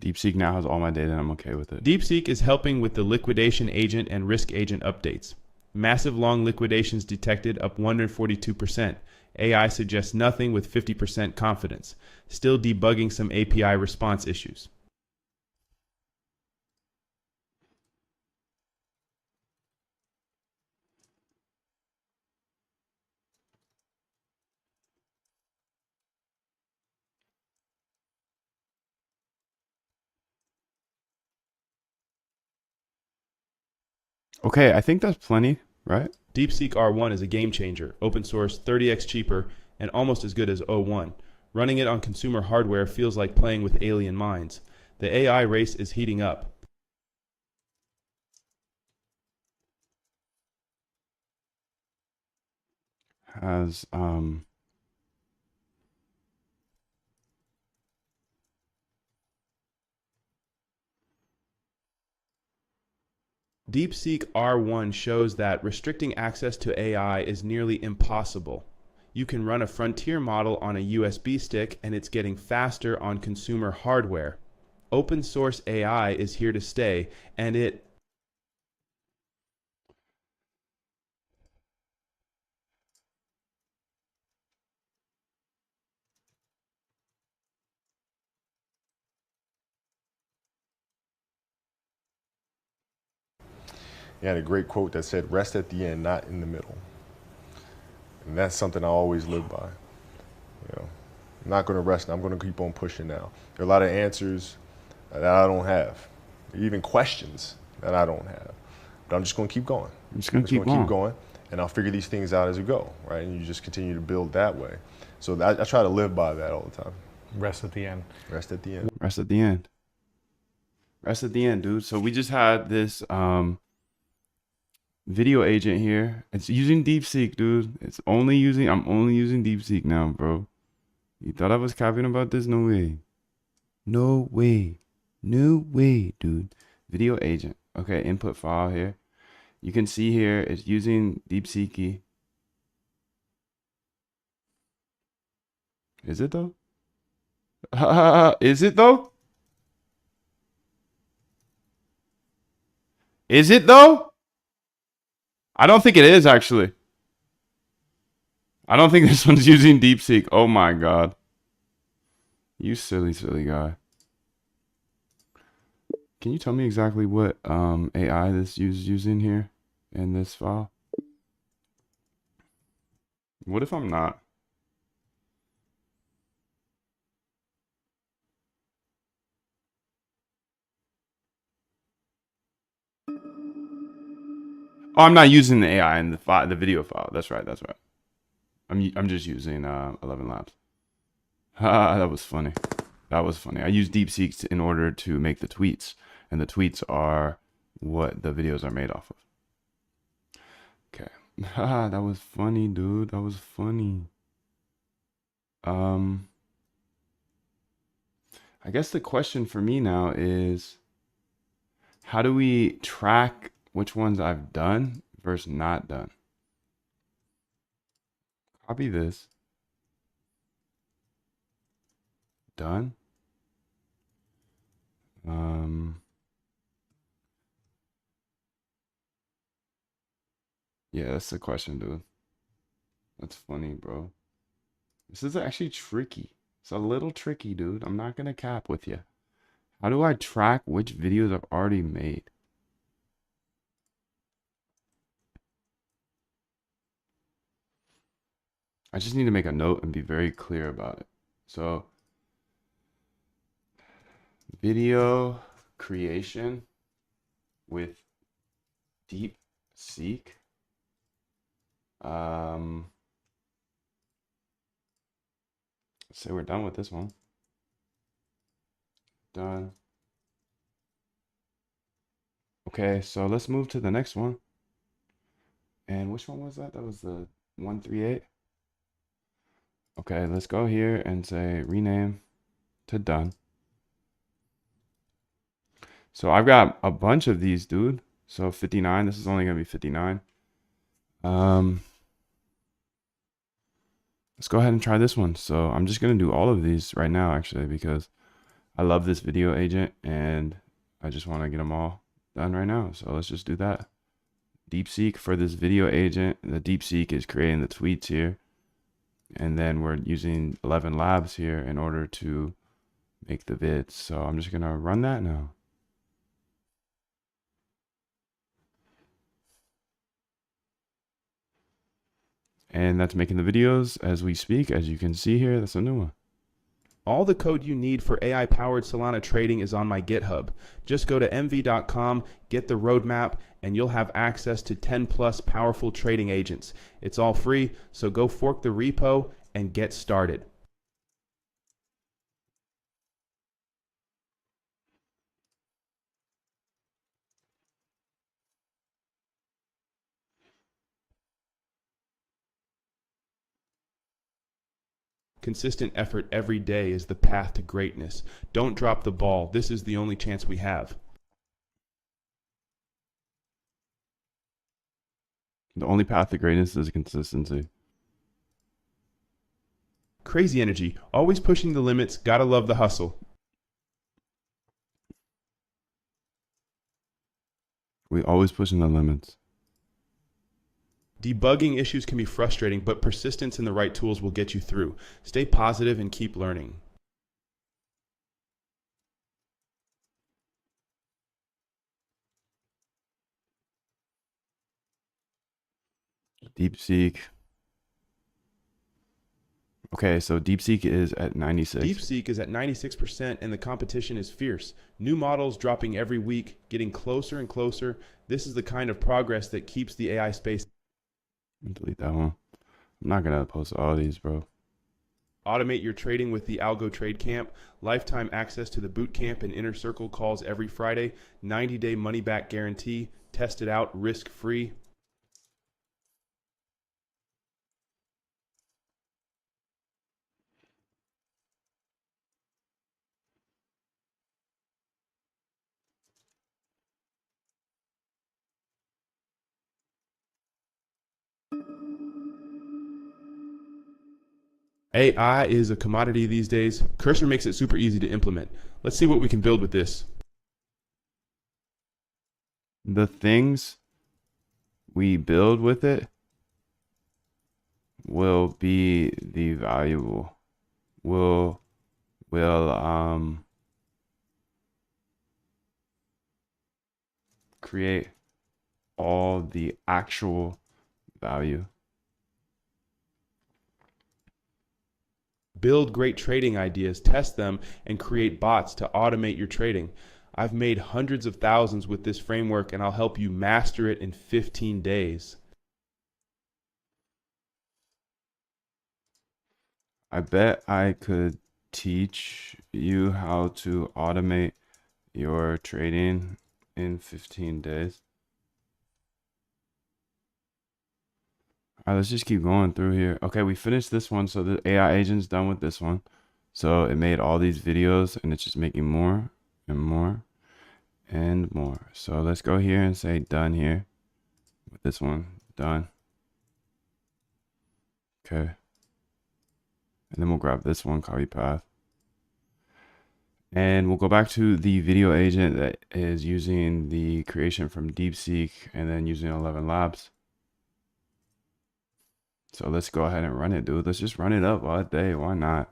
DeepSeek now has all my data and I'm okay with it. DeepSeek is helping with the liquidation agent and risk agent updates. Massive long liquidations detected, up 142%. AI suggests nothing with 50% confidence. Still debugging some API response issues. Okay, I think that's plenty, right? DeepSeek R1 is a game changer, open source, 30x cheaper, and almost as good as O1. Running it on consumer hardware feels like playing with alien minds. The AI race is heating up. Has DeepSeek R1 shows that restricting access to AI is nearly impossible. You can run a frontier model on a USB stick and it's getting faster on consumer hardware. Open source AI is here to stay, and it He had a great quote that said, "Rest at the end, not in the middle." And that's something I always live by. You know, I'm not going to rest. I'm going to keep on pushing now. There are a lot of answers that I don't have, even questions that I don't have. But I'm just going to keep going. I'm just going to keep going, and I'll figure these things out as we go, right? And you just continue to build that way. So I try to live by that all the time. Rest at the end. Rest at the end. Rest at the end. Rest at the end, dude. So we just had this video agent here. It's using DeepSeek, dude. I'm only using DeepSeek now, bro. You thought I was capping about this? No way. No way. No way, dude. Video agent. Okay, input file here. You can see here it's using DeepSeek. Is it though? Is it though? Is it though? I don't think it is, actually. I don't think this one's using DeepSeek. Oh my god. You silly, silly guy. Can you tell me exactly what AI this is using here in this file? What if I'm not? Oh, I'm not using the AI in the video file. That's right. That's right. I'm just using 11 Labs. That was funny. That was funny. I use DeepSeek in order to make the tweets, and the tweets are what the videos are made off of. Okay. That was funny, dude. That was funny. I guess the question for me now is, how do we track which ones I've done versus not done? Copy this. Done. Yeah, that's the question, dude. That's funny, bro. This is actually tricky. It's a little tricky, dude. I'm not gonna cap with you. How do I track which videos I've already made? I just need to make a note and be very clear about it. So, video creation with DeepSeek. Let's say we're done with this one. Done. Okay, so let's move to the next one. And which one was that? That was the 138. Okay, let's go here and say rename to done. So I've got a bunch of these, dude. So 59, this is only gonna be 59. Let's go ahead and try this one. So I'm just gonna do all of these right now, actually, because I love this video agent and I just want to get them all done right now. So let's just do that. DeepSeek for this video agent. The DeepSeek is creating the tweets here. And then we're using 11 Labs here in order to make the vids. So I'm just gonna run that now. And that's making the videos as we speak. As you can see here, that's a new one. All the code you need for AI-powered Solana trading is on my GitHub. Just go to mv.com, get the roadmap, and you'll have access to 10 plus powerful trading agents. It's all free, so go fork the repo and get started. Consistent effort every day is the path to greatness. Don't drop the ball. This is the only chance we have. The only path to greatness is consistency. Crazy energy, always pushing the limits, gotta love the hustle. We always pushing the limits. Debugging issues can be frustrating, but persistence in the right tools will get you through. Stay positive and keep learning. DeepSeek. Okay, so DeepSeek is at 96. DeepSeek is at 96% and the competition is fierce. New models dropping every week, getting closer and closer. This is the kind of progress that keeps the AI space. Delete that one. I'm not gonna post all these, bro. Automate your trading with the Algo Trade Camp. Lifetime access to the boot camp and inner circle calls every Friday. 90-day money back guarantee. Test it out risk-free. AI is a commodity these days. Cursor makes it super easy to implement. Let's see what we can build with this. The things we build with it will be the valuable. Will create all the actual value. Build great trading ideas, test them, and create bots to automate your trading. I've made hundreds of thousands with this framework, and I'll help you master it in 15 days. I bet I could teach you how to automate your trading in 15 days. All right, let's just keep going through here. Okay, we finished this one. So the AI agent's done with this one. So it made all these videos and it's just making more and more and more. So let's go here and say done here with this one. Done. Okay. And then we'll grab this one, copy path. And we'll go back to the video agent that is using the creation from DeepSeek and then using 11 Labs. So let's go ahead and run it, dude. Let's just run it up all day. Why not?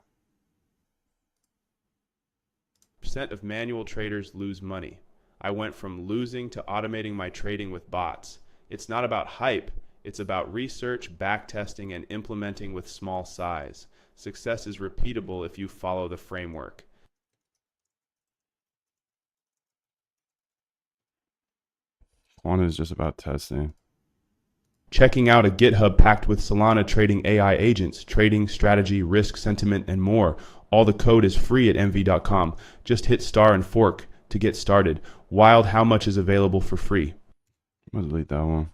Percent of manual traders lose money. I went from losing to automating my trading with bots. It's not about hype. It's about research, backtesting, and implementing with small size. Success is repeatable if you follow the framework. Quant is just about testing. Checking out a GitHub packed with Solana trading AI agents, trading, strategy, risk, sentiment, and more. All the code is free at mv.com. Just hit star and fork to get started. Wild how much is available for free. I'm gonna delete that one.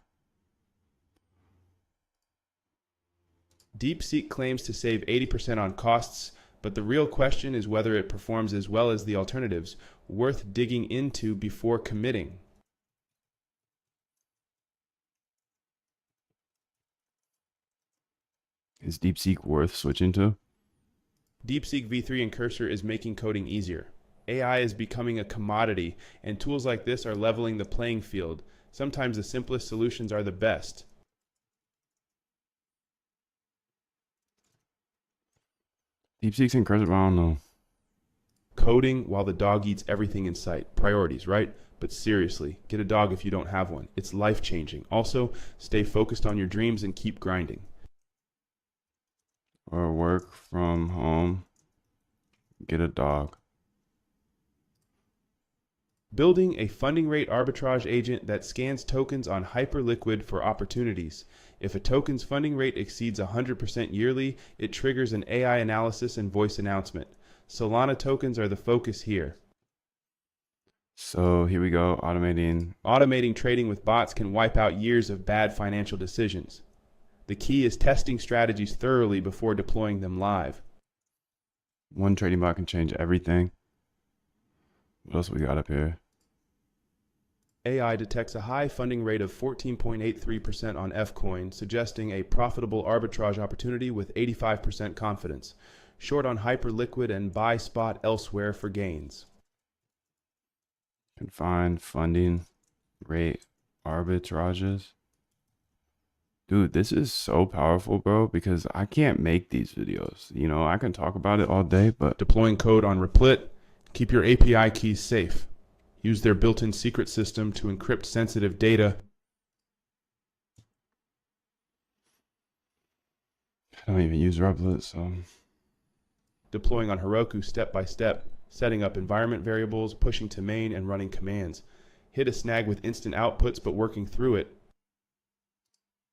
DeepSeek claims to save 80% on costs, but the real question is whether it performs as well as the alternatives. Worth digging into before committing. Is DeepSeek worth switching to? DeepSeek v3 and Cursor is making coding easier. AI is becoming a commodity, and tools like this are leveling the playing field. Sometimes the simplest solutions are the best. DeepSeek's and Cursor, I don't know. Coding while the dog eats everything in sight. Priorities, right? But seriously, get a dog if you don't have one. It's life-changing. Also, stay focused on your dreams and keep grinding. Or work from home. Get a dog. Building a funding rate arbitrage agent that scans tokens on Hyperliquid for opportunities. If a token's funding rate exceeds 100% yearly, it triggers an AI analysis and voice announcement. Solana tokens are the focus here. So here we go, automating. Automating trading with bots can wipe out years of bad financial decisions. The key is testing strategies thoroughly before deploying them live. One trading bot can change everything. What else we got up here? AI detects a high funding rate of 14.83% on Fcoin, suggesting a profitable arbitrage opportunity with 85% confidence. Short on Hyperliquid and buy spot elsewhere for gains. Can find funding rate arbitrages. Dude, this is so powerful, bro, because I can't make these videos. You know, I can talk about it all day, but Deploying code on Replit. Keep your API keys safe. Use their built-in secret system to encrypt sensitive data. I don't even use Replit, so. Deploying on Heroku step by step. Setting up environment variables, pushing to main, and running commands. Hit a snag with instant outputs, but working through it.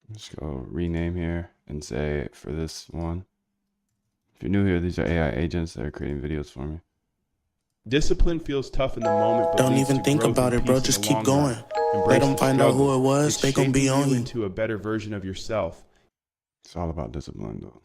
Let's go rename here and say for this one. If you're new here, these are AI agents that are creating videos for me. Discipline feels tough in the moment, but Don't leads even to think growth about and it, bro. peace in Just the keep long going. run. Let Embrace them the find out who struggle. it was. It's They gonna be shaping on you you. into a better version of yourself. It's all about discipline, though.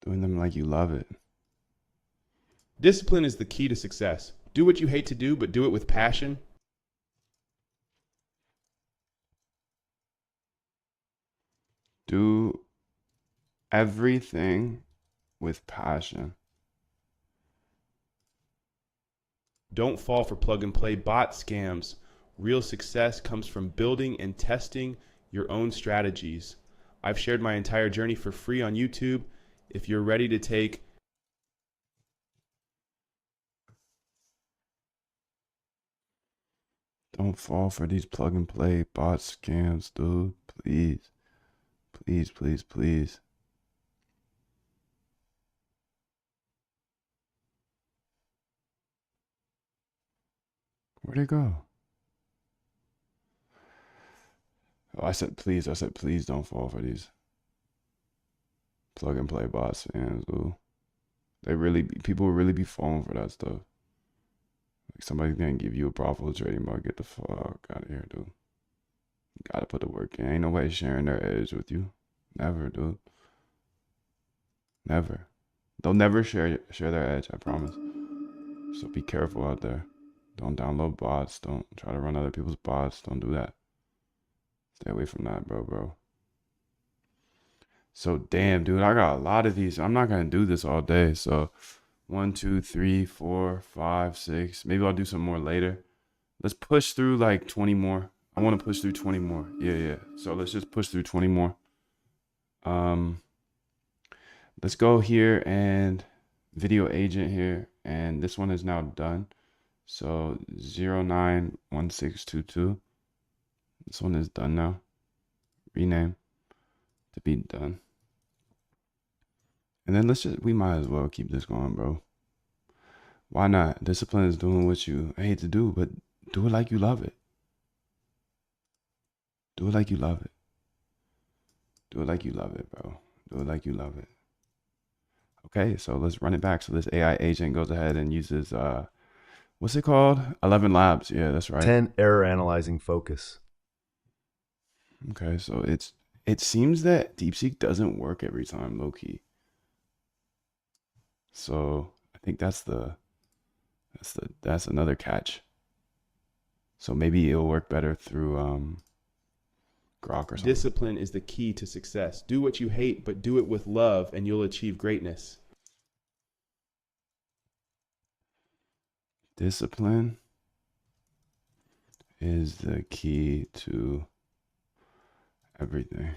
Doing them like you love it. Discipline is the key to success. Do what you hate to do, but do it with passion. Do everything with passion. Don't fall for plug and play bot scams. Real success comes from building and testing your own strategies. I've shared my entire journey for free on YouTube. If you're ready to take Don't fall for these plug and play bot scams, dude. Please. Please, please, please. Where'd it go? Oh, I said please. I said please don't fall for these plug and play bot scams, dude. People really be falling for that stuff. Like somebody's gonna give you a profitable trading bot. Get the fuck out of here, dude. You gotta put the work in. Ain't nobody sharing their edge with you. Never, dude. Never. They'll never share their edge, I promise. So be careful out there. Don't download bots. Don't try to run other people's bots. Don't do that. Stay away from that, bro. So damn, dude, I got a lot of these. I'm not gonna do this all day. So 1, 2, 3, 4, 5, 6. Maybe I'll do some more later. Let's push through like 20 more. I want to push through 20 more. Yeah. So let's just push through 20 more. Let's go here and video agent here, and this one is now done. So 091622. This one is done now. Rename to be done. And then we might as well keep this going, bro. Why not? Discipline is doing what you hate to do, but do it like you love it. Do it like you love it. Do it like you love it, bro. Do it like you love it. Okay, so let's run it back. So this AI agent goes ahead and uses, what's it called? 11 labs. Yeah, that's right. 10 error analyzing focus. Okay, so it seems that DeepSeek doesn't work every time, low key. So I think that's another catch. So maybe it'll work better through Grok or something. Discipline is the key to success. Do what you hate, but do it with love, and you'll achieve greatness. Discipline is the key to everything.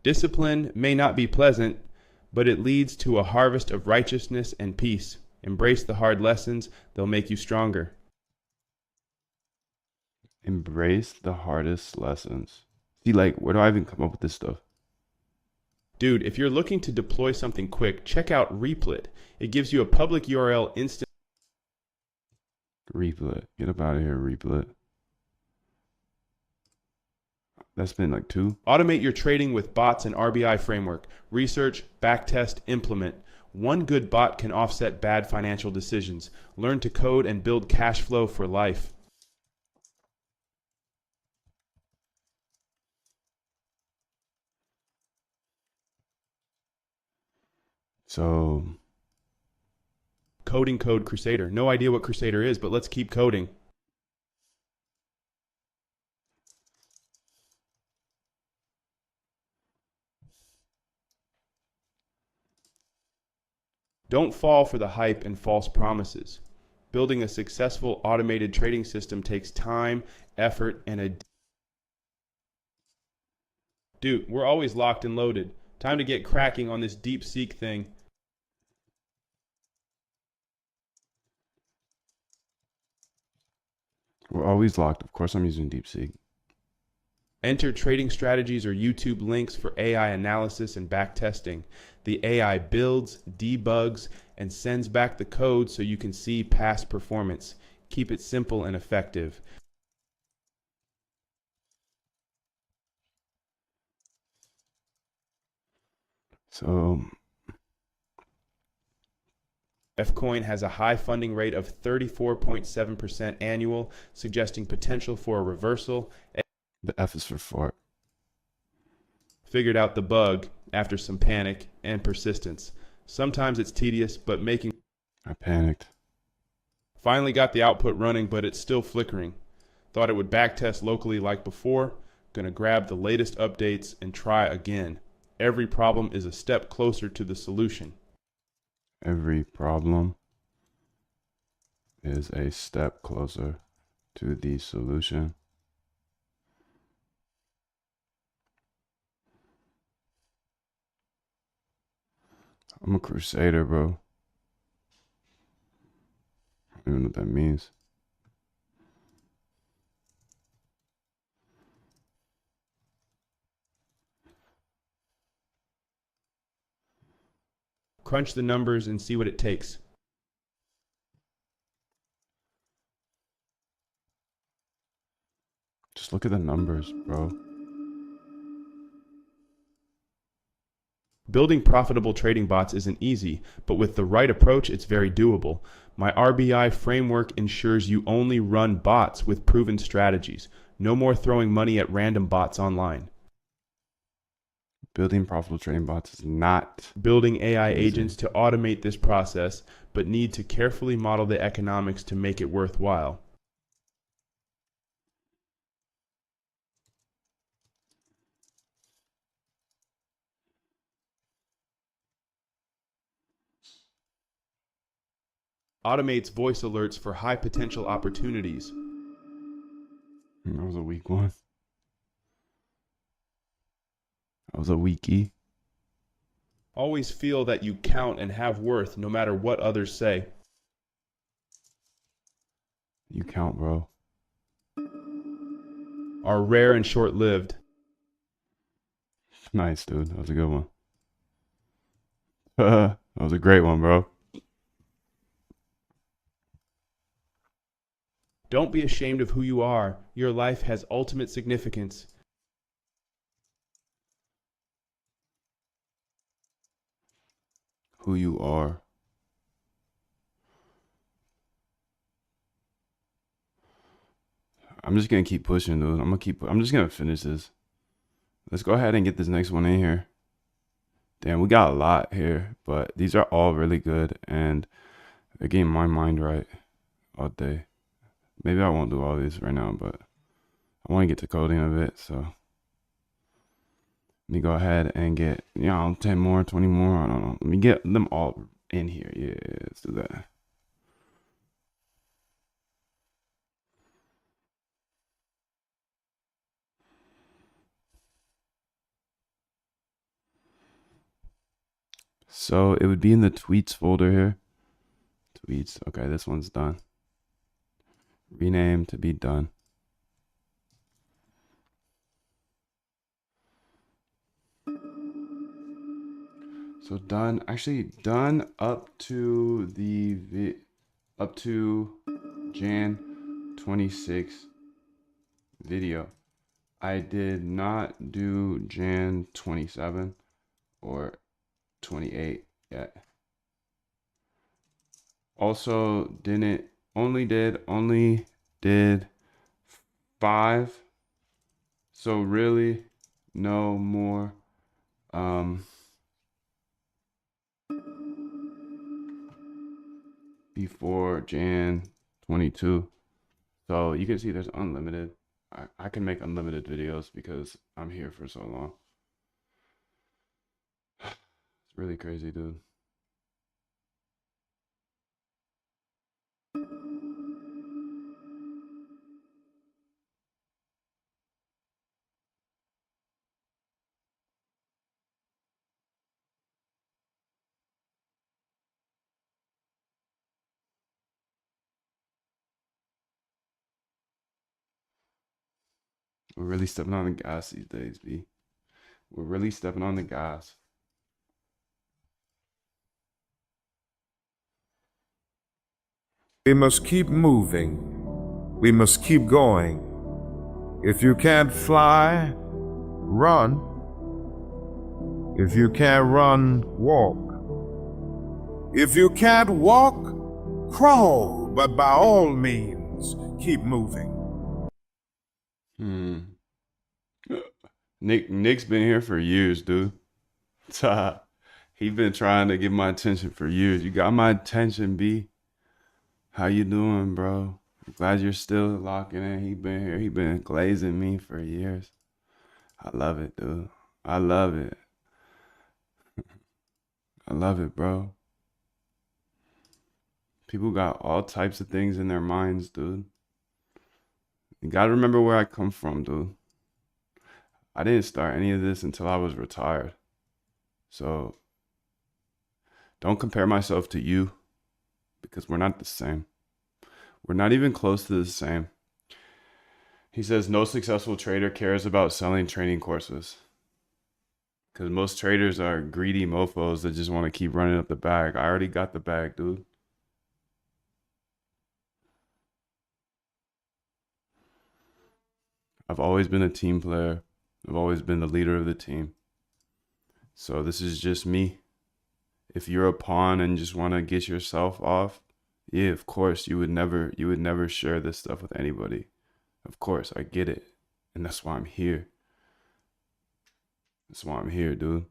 Discipline may not be pleasant, but it leads to a harvest of righteousness and peace. Embrace the hard lessons, they'll make you stronger. Embrace the hardest lessons. See, like, where do I even come up with this stuff? Dude, if you're looking to deploy something quick, check out Replit. It gives you a public URL instant. Replit. Get up out of here, Replit. That's been like 2. Automate your trading with bots and RBI framework. Research, backtest, implement. One good bot can offset bad financial decisions. Learn to code and build cash flow for life. So, Coding Code Crusader. No idea what Crusader is, but let's keep coding. Don't fall for the hype and false promises. Building a successful automated trading system takes time, effort, and a... Dude, we're always locked and loaded. Time to get cracking on this DeepSeek thing. we're always locked. Of course, I'm using DeepSeek. Enter trading strategies or YouTube links for AI analysis and backtesting. The AI builds, debugs, and sends back the code so you can see past performance. Keep it simple and effective. So, Fcoin has a high funding rate of 34.7% annual, suggesting potential for a reversal. the F is for fart. Figured out the bug after some panic and persistence. Sometimes it's tedious, but making... I panicked. Finally got the output running, but it's still flickering. Thought it would backtest locally like before. Gonna grab the latest updates and try again. Every problem is a step closer to the solution. Every problem is a step closer to the solution. I'm a crusader, bro. I don't even know what that means. Crunch the numbers and see what it takes. Just look at the numbers, bro. Building profitable trading bots isn't easy, but with the right approach, it's very doable. My RBI framework ensures you only run bots with proven strategies. No more throwing money at random bots online. Building profitable trading bots is not Building AI easy. agents to automate this process, but need to carefully model the economics to make it worthwhile. Automates voice alerts for high potential opportunities. That was a weak one. That was a weakie. Always feel that you count and have worth no matter what others say. You count, bro. Are rare and short-lived. Nice, dude. That was a good one. That was a great one, bro. Don't be ashamed of who you are. Your life has ultimate significance. Who you are. I'm just gonna keep pushing, dude. I'm just gonna finish this. Let's go ahead and get this next one in here. Damn, we got a lot here, but these are all really good, and they're getting my mind right all day. Maybe I won't do all these right now, but I want to get to coding a bit, so let me go ahead and get, 10 more, 20 more, I don't know. Let me get them all in here. Yeah, let's do that. So it would be in the tweets folder here. Tweets. Okay, this one's done. Rename to be done. So done. Actually done up to Jan 26 video. I did not do Jan 27 or 28 yet. Also only did 5. So really no more before Jan 22. So you can see there's unlimited. I can make unlimited videos because I'm here for so long. It's really crazy, dude. We're really stepping on the gas these days, B. We're really stepping on the gas. We must keep moving. We must keep going. If you can't fly, run. If you can't run, walk. If you can't walk, crawl. But by all means, keep moving. Nick's been here for years, dude. He been trying to get my attention for years. You got my attention, B. How you doing, bro? I'm glad you're still locking in. He been here. He been glazing me for years. I love it, dude. I love it. I love it, bro. People got all types of things in their minds, dude. You gotta remember where I come from, dude. I didn't start any of this until I was retired. So don't compare myself to you because we're not the same. We're not even close to the same. He says no successful trader cares about selling training courses because most traders are greedy mofos that just want to keep running up the bag. I already got the bag, dude. I've always been a team player. I've always been the leader of the team. So this is just me. If you're a pawn and just want to get yourself off, yeah, of course, you would never share this stuff with anybody. Of course, I get it. And that's why I'm here. That's why I'm here, dude.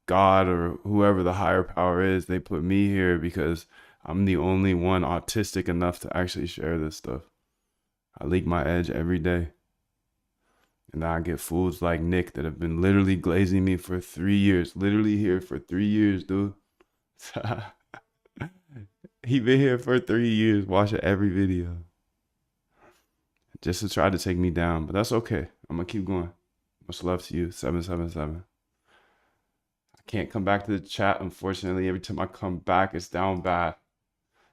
God or whoever the higher power is, they put me here because I'm the only one autistic enough to actually share this stuff. I leak my edge every day. And I get fools like Nick that have been literally glazing me for 3 years. Literally here for 3 years, dude. He been here for 3 years watching every video. Just to try to take me down. But that's okay. I'm going to keep going. Much love to you, 777. I can't come back to the chat, unfortunately. Every time I come back, it's down bad.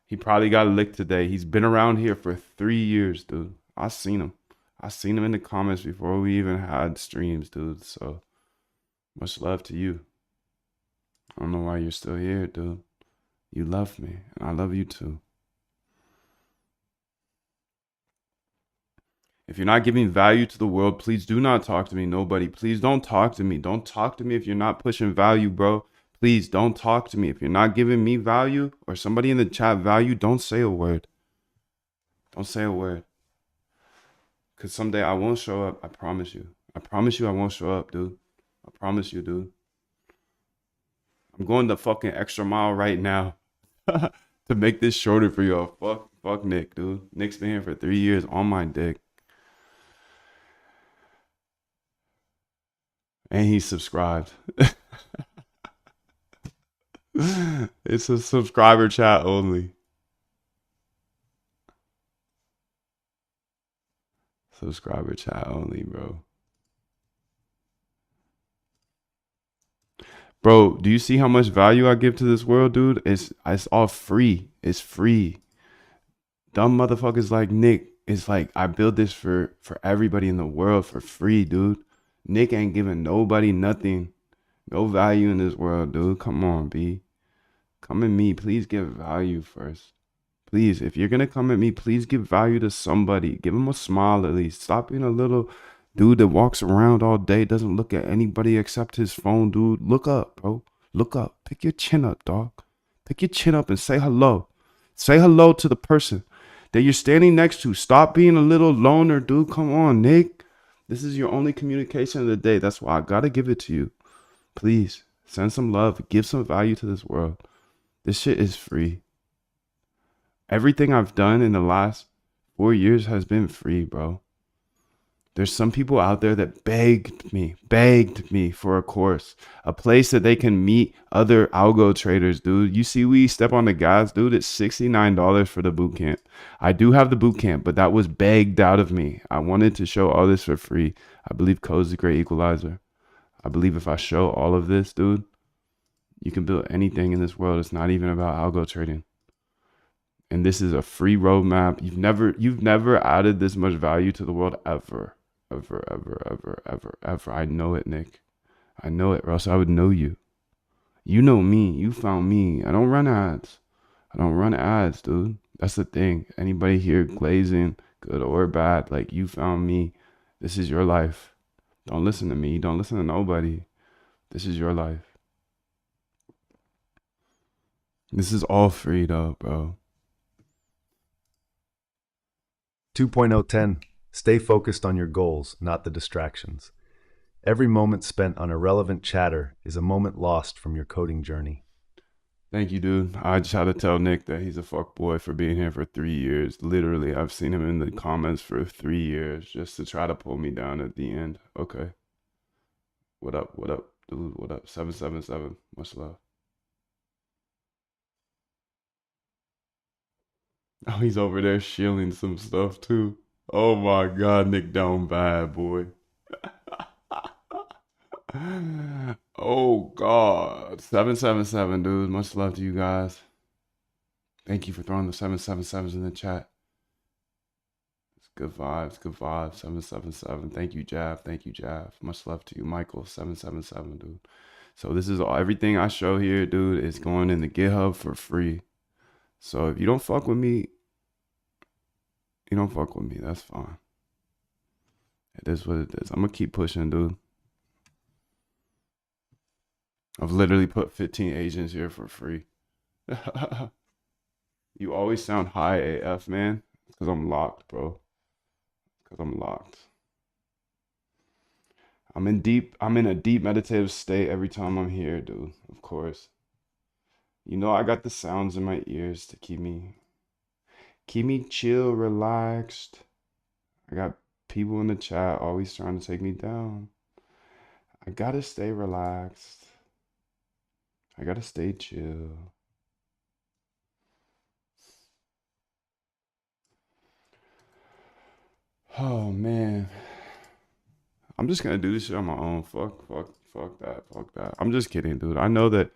He probably got licked today. He's been around here for 3 years, dude. I seen him. I seen him in the comments before we even had streams, dude. So, much love to you. I don't know why you're still here, dude. You love me, and I love you too. If you're not giving value to the world, please do not talk to me. Nobody, please don't talk to me. Don't talk to me if you're not pushing value, bro. Please don't talk to me. If you're not giving me value or somebody in the chat value, don't say a word. Don't say a word. Because someday I won't show up. I promise you. I promise you I won't show up, dude. I promise you, dude. I'm going the fucking extra mile right now to make this shorter for y'all. Fuck Nick, dude. Nick's been here for 3 years on my dick. And he's subscribed. It's a subscriber chat only. Subscriber chat only, bro. Bro, do you see how much value I give to this world, dude? It's all free. It's free. Dumb motherfuckers like Nick. It's like I build this for everybody in the world for free, dude. Nick ain't giving nobody nothing. No value in this world, dude. Come on, B. Come at me. Please give value first. Please, if you're gonna come at me, please give value to somebody. Give him a smile at least. Stop being a little dude that walks around all day, doesn't look at anybody except his phone, dude. Look up, bro. Look up. Pick your chin up, dog. Pick your chin up and say hello. Say hello to the person that you're standing next to. Stop being a little loner, dude. Come on, Nick. This is your only communication of the day. That's why I gotta give it to you. Please send some love. Give some value to this world. This shit is free. Everything I've done in the last 4 years has been free, bro. There's some people out there that begged me for a course, a place that they can meet other algo traders, dude. You see, we step on the gas, dude. It's $69 for the boot camp. I do have the boot camp, but that was begged out of me. I wanted to show all this for free. I believe code's a great equalizer. I believe if I show all of this, dude, you can build anything in this world. It's not even about algo trading. And this is a free roadmap. You've never added this much value to the world ever. Ever. I know it, Nick. I know it, or else I would know you. You know me. You found me. I don't run ads, dude. That's the thing. Anybody here glazing, good or bad, like you found me. This is your life. Don't listen to me. Don't listen to nobody. This is your life. This is all free though, bro. 2.010. Stay focused on your goals, not the distractions. Every moment spent on irrelevant chatter is a moment lost from your coding journey. Thank you, dude. I just had to tell Nick that he's a fuck boy for being here for 3 years. Literally, I've seen him in the comments for 3 years just to try to pull me down at the end. Okay. What up, dude? What up? 777. Much love. Oh, he's over there shilling some stuff too. Oh my God, Nick down bad, boy. Oh God. 777, dude. Much love to you guys. Thank you for throwing the 777s in the chat. It's good vibes, 777. Thank you, Jav. Much love to you, Michael. 777, dude. So this is all, everything I show here, dude, is going in the GitHub for free. So if you don't fuck with me, that's fine. It is what it is. I'm gonna keep pushing, dude. I've literally put 15 agents here for free. You always sound high AF, man. It's because I'm locked, bro. I'm in a deep meditative state every time I'm here, dude. Of course. You know I got the sounds in my ears to keep me chill, relaxed. I got people in the chat always trying to take me down. I gotta stay relaxed. I gotta stay chill. Oh man. I'm just gonna do this shit on my own. Fuck that. I'm just kidding, dude. I know that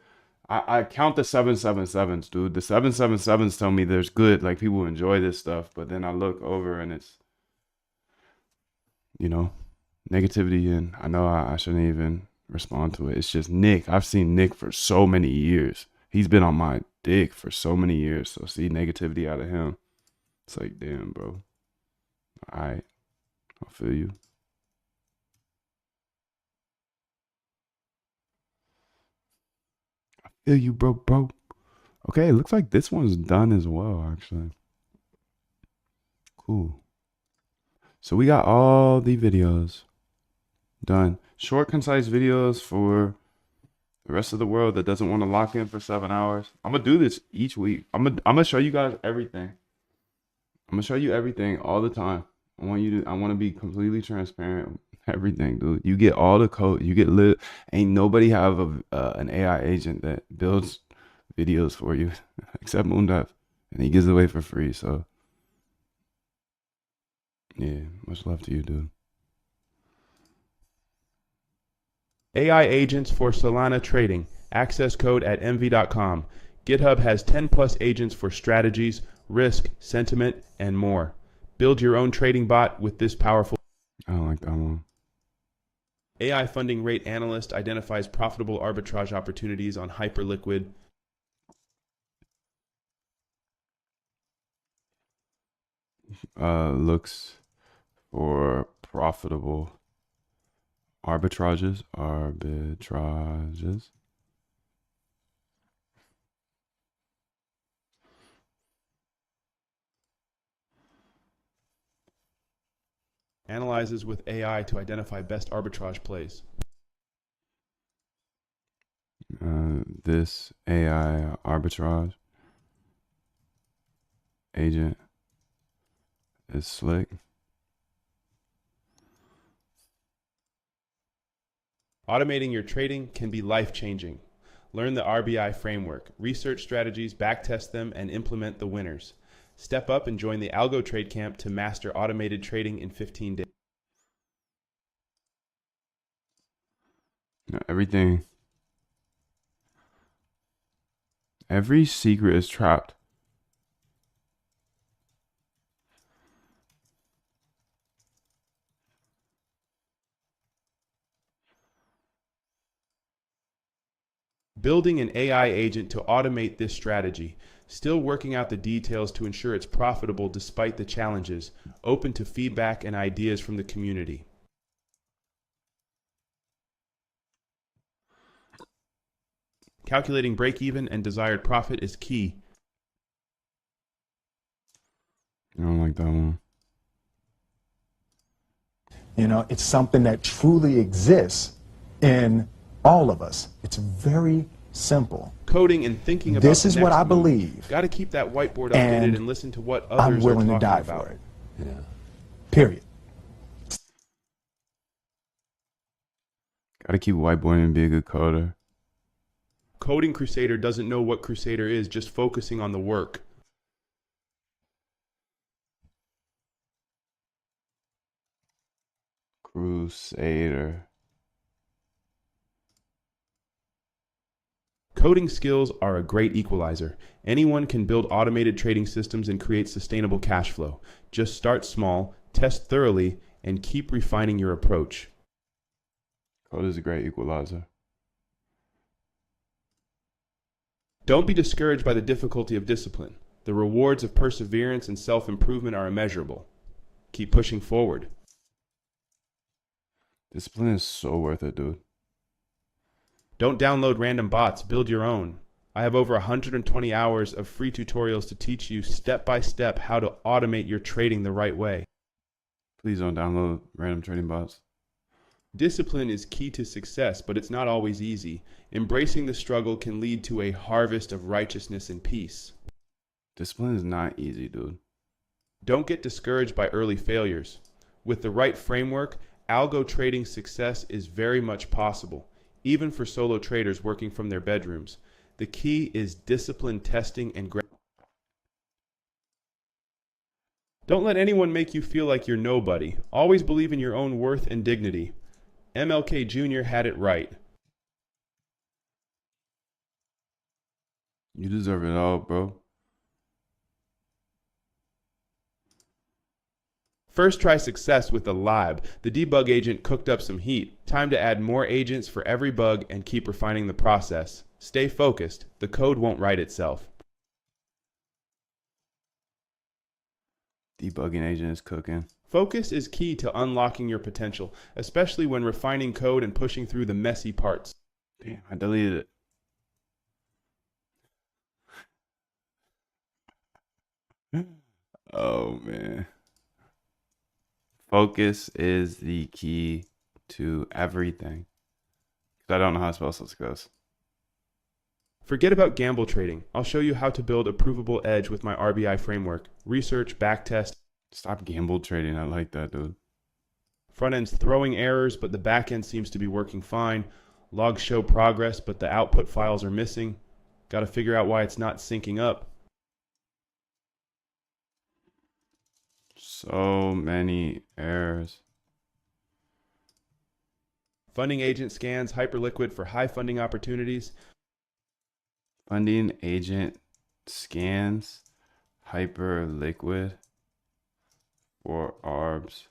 I count the 777s, dude. The 777s tell me there's good, like people enjoy this stuff, but then I look over and it's, negativity, and I know I shouldn't even respond to it. It's just Nick. I've seen Nick for so many years. He's been on my dick for so many years. So see negativity out of him. It's like, damn, bro. All right. I feel you. Feel you, bro. Okay, it looks like this one's done as well, actually. Cool. So we got all the videos done. Short, concise videos for the rest of the world that doesn't want to lock in for 7 hours. I'm gonna do this each week. I'm gonna show you guys everything. I'm gonna show you everything all the time. I want to be completely transparent. Everything, dude. You get all the code. You get lit. Ain't nobody have an AI agent that builds videos for you except Moondev, and he gives it away for free. So yeah, much love to you, dude. AI agents for Solana trading. Access code at mv.com. GitHub has 10 plus agents for strategies, risk, sentiment, and more. Build your own trading bot with this powerful. I don't like that one. AI funding rate analyst identifies profitable arbitrage opportunities on hyperliquid. Looks for profitable arbitrages. Analyzes with AI to identify best arbitrage plays. This AI arbitrage agent is slick. Automating your trading can be life-changing. Learn the RBI framework, research strategies, backtest them, and implement the winners. Step up and join the Algo Trade Camp to master automated trading in 15 days. Every secret is trapped. Building an AI agent to automate this strategy. Still working out the details to ensure it's profitable despite the challenges. Open to feedback and ideas from the community. Calculating break-even and desired profit is key. I don't like that one. You know, it's something that truly exists in all of us. It's very simple. Coding and thinking about This is what I believe. Got to keep that whiteboard updated And and listen to what I'm others are willing talking to die about. for it. Yeah. Period. Gotta keep whiteboarding and be a good coder. Coding Crusader doesn't know what Crusader is, just focusing on the work. Crusader. Coding skills are a great equalizer. Anyone can build automated trading systems and create sustainable cash flow. Just start small, test thoroughly, and keep refining your approach. Code is a great equalizer. Don't be discouraged by the difficulty of discipline. The rewards of perseverance and self-improvement are immeasurable. Keep pushing forward. Discipline is so worth it, dude. Don't download random bots, build your own. I have over 120 hours of free tutorials to teach you step by step how to automate your trading the right way. Please don't download random trading bots. Discipline is key to success, but it's not always easy. Embracing the struggle can lead to a harvest of righteousness and peace. Discipline is not easy, dude. Don't get discouraged by early failures. With the right framework, algo trading success is very much possible, even for solo traders working from their bedrooms. The key is disciplined testing and don't let anyone make you feel like you're nobody. Always believe in your own worth and dignity. MLK Jr. had it right. You deserve it all, bro. First try success with the lab. The debug agent cooked up some heat. Time to add more agents for every bug and keep refining the process. Stay focused. The code won't write itself. Debugging agent is cooking. Focus is key to unlocking your potential, especially when refining code and pushing through the messy parts. Damn, I deleted it. Oh, man. Focus is the key to everything. I don't know how to spell success. Forget about gamble trading. I'll show you how to build a provable edge with my RBI framework. Research, backtest. Stop gamble trading. I like that, dude. Front end's throwing errors, but the back end seems to be working fine. Logs show progress, but the output files are missing. Got to figure out why it's not syncing up. So many errors. Funding agent scans Hyperliquid for high funding opportunities. Funding agent scans Hyperliquid for ARBs.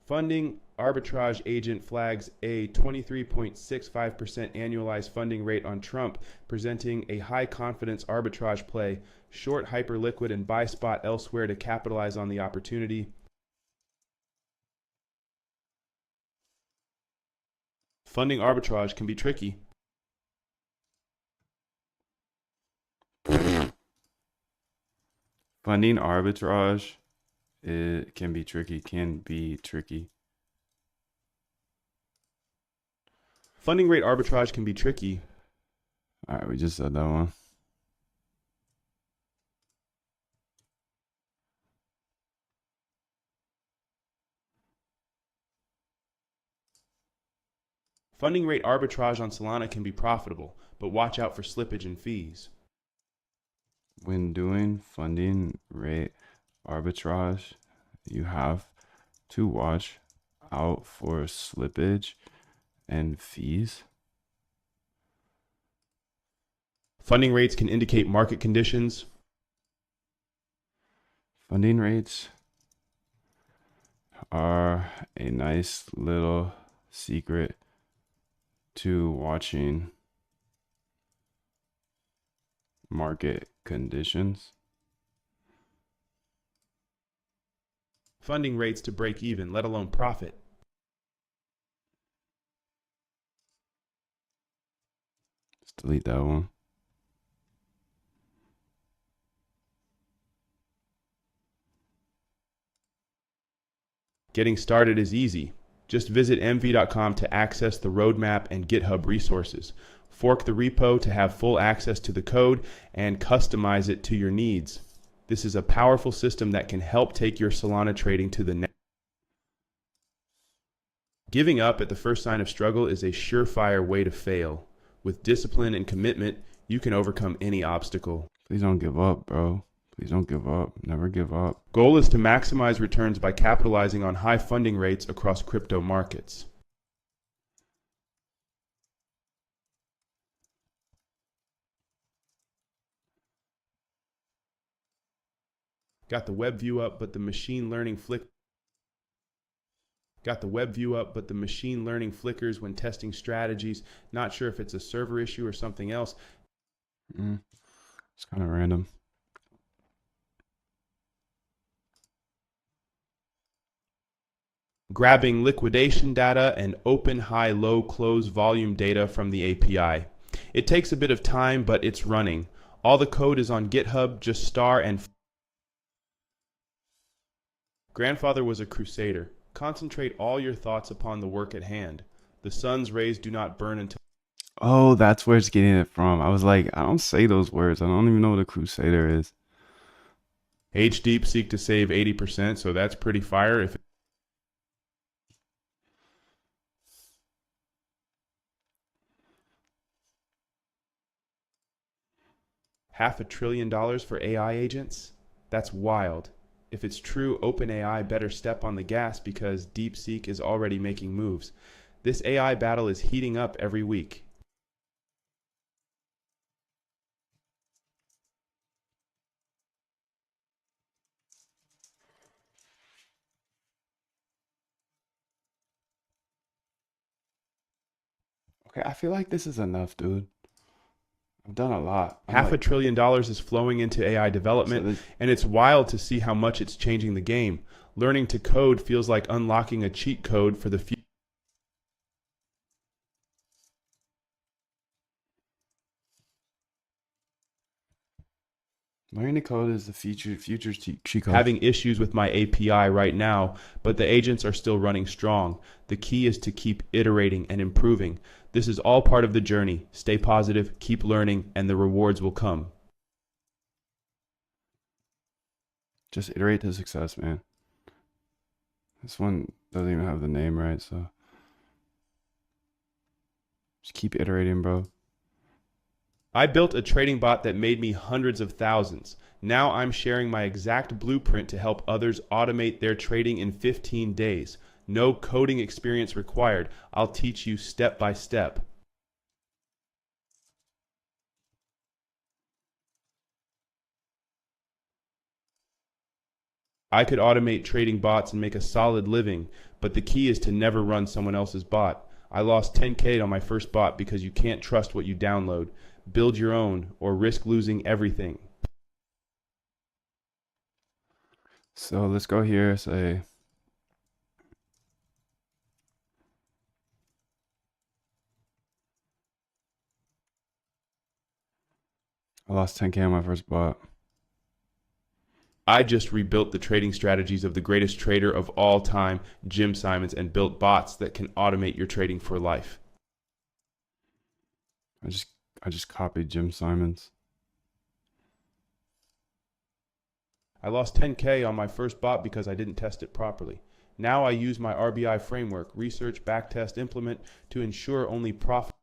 Funding arbitrage agent flags a 23.65% annualized funding rate on Trump, presenting a high confidence arbitrage play. Short Hyperliquid and buy spot elsewhere to capitalize on the opportunity. Funding arbitrage can be tricky. Funding arbitrage, it can be tricky. Funding rate arbitrage can be tricky. All right, we just said that one. Funding rate arbitrage on Solana can be profitable, but watch out for slippage and fees. When doing funding rate arbitrage, you have to watch out for slippage and fees. Funding rates can indicate market conditions. Funding rates are a nice little secret to watching market conditions. Funding rates to break even, let alone profit. Let's delete that one. Getting started is easy. Just visit mv.com to access the roadmap and GitHub resources. Fork the repo to have full access to the code and customize it to your needs. This is a powerful system that can help take your Solana trading to the next. Giving up at the first sign of struggle is a surefire way to fail. With discipline and commitment, you can overcome any obstacle. Please don't give up, bro. Please don't give up. Never give up. Goal is to maximize returns by capitalizing on high funding rates across crypto markets. Got the web view up, but the machine learning flickers when testing strategies. Not sure if it's a server issue or something else. It's kind of random. Grabbing liquidation data and open, high, low, close volume data from the API. It takes a bit of time, but it's running. All the code is on GitHub, just star and Grandfather was a crusader. Concentrate all your thoughts upon the work at hand. The sun's rays do not burn until... Oh, that's where it's getting it from. I was like, I don't say those words. I don't even know what a crusader is. DeepSeek to save 80%, so that's pretty fire. If $500 billion for AI agents? That's wild. If it's true, OpenAI better step on the gas because DeepSeek is already making moves. This AI battle is heating up every week. Okay, I feel like this is enough, dude. I've done a lot. $500 billion is flowing into AI development, and it's wild to see how much it's changing the game. Learning to code feels like unlocking a cheat code for the future. Learning to code is the future's cheat code. Having issues with my API right now, but the agents are still running strong. The key is to keep iterating and improving. This is all part of the journey. Stay positive, keep learning, and the rewards will come. Just iterate to success, man. This one doesn't even have the name right, so just keep iterating, bro. I built a trading bot that made me hundreds of thousands. Now I'm sharing my exact blueprint to help others automate their trading in 15 days. No coding experience required. I'll teach you step by step. I could automate trading bots and make a solid living, but the key is to never run someone else's bot. I lost 10K on my first bot because you can't trust what you download. Build your own or risk losing everything. So let's go here, say I lost 10K on my first bot. I just rebuilt the trading strategies of the greatest trader of all time, Jim Simons, and built bots that can automate your trading for life. I just copied Jim Simons. I lost 10K on my first bot because I didn't test it properly. Now I use my RBI framework, research, backtest, implement, to ensure only profit.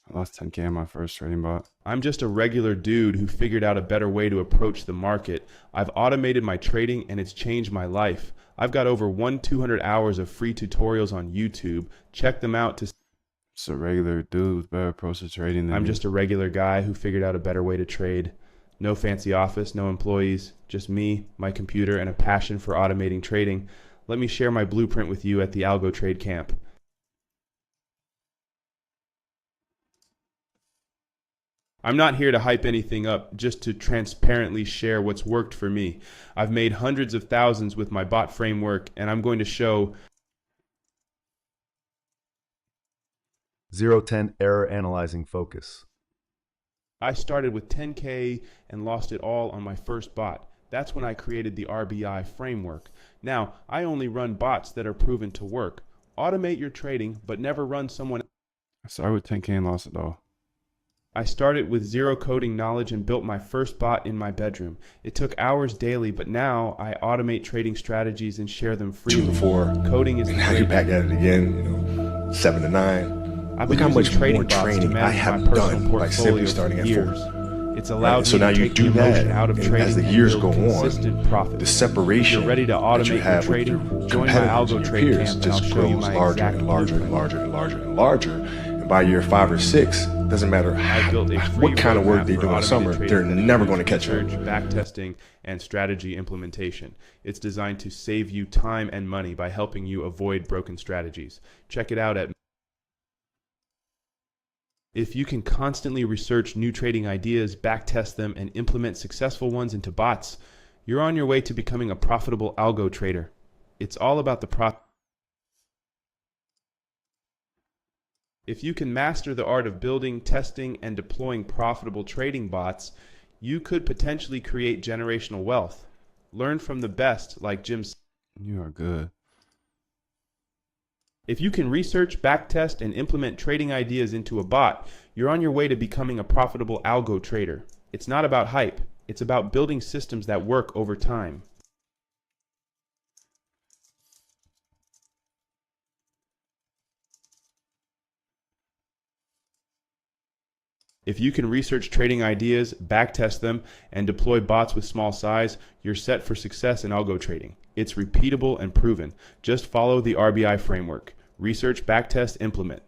I lost 10K on my first trading bot. I'm just a regular dude who figured out a better way to approach the market. I've automated my trading and it's changed my life. I've got over 200 hours of free tutorials on YouTube. Check them out to... Just a regular dude with better approach to trading than I'm me. just a regular guy who figured out a better way to trade. No fancy office, no employees, just me, my computer, and a passion for automating trading. Let me share my blueprint with you at the Algo Trade Camp. I'm not here to hype anything up, just to transparently share what's worked for me. I've made hundreds of thousands with my bot framework, and I'm going to show 0-10 error analyzing focus. I started with 10K and lost it all on my first bot. That's when I created the RBI framework. Now, I only run bots that are proven to work. Automate your trading, but never run someone. I started with 10K and lost it all. I started with zero coding knowledge and built my first bot in my bedroom. It took hours daily, but now I automate trading strategies and share them freely. 2 to 4. Coding is And now you're back at it again, 7 to 9. I've Look been how much using trading more bots to training I manage have my personal done by simply portfolio starting for at years. 4. It's allowed So me now to you take do the emotion that, out of and trading as the and years build go on, consistent profits. the If separation you're ready to that you automate your have with trading, your join my competitors Algo and your Trade peers Camp and I'll just show you grows my larger exact and larger and blueprint. larger and larger and larger. And by year 5 or 6, doesn't matter I built a free what kind of work roadmap they for do in the automated summer, trading they're that never includes going to catch research, up. backtesting, and strategy implementation. It's designed to save you time and money by helping you avoid broken strategies. Check it out at... If you can constantly research new trading ideas, backtest them, and implement successful ones into bots, you're on your way to becoming a profitable algo trader. It's all about the If you can master the art of building, testing, and deploying profitable trading bots, you could potentially create generational wealth. Learn from the best like Jim. You are good. If you can research, backtest, and implement trading ideas into a bot, you're on your way to becoming a profitable algo trader. It's not about hype. It's about building systems that work over time. If you can research trading ideas, backtest them, and deploy bots with small size, you're set for success in algo trading. It's repeatable and proven. Just follow the RBI framework. Research, backtest, implement.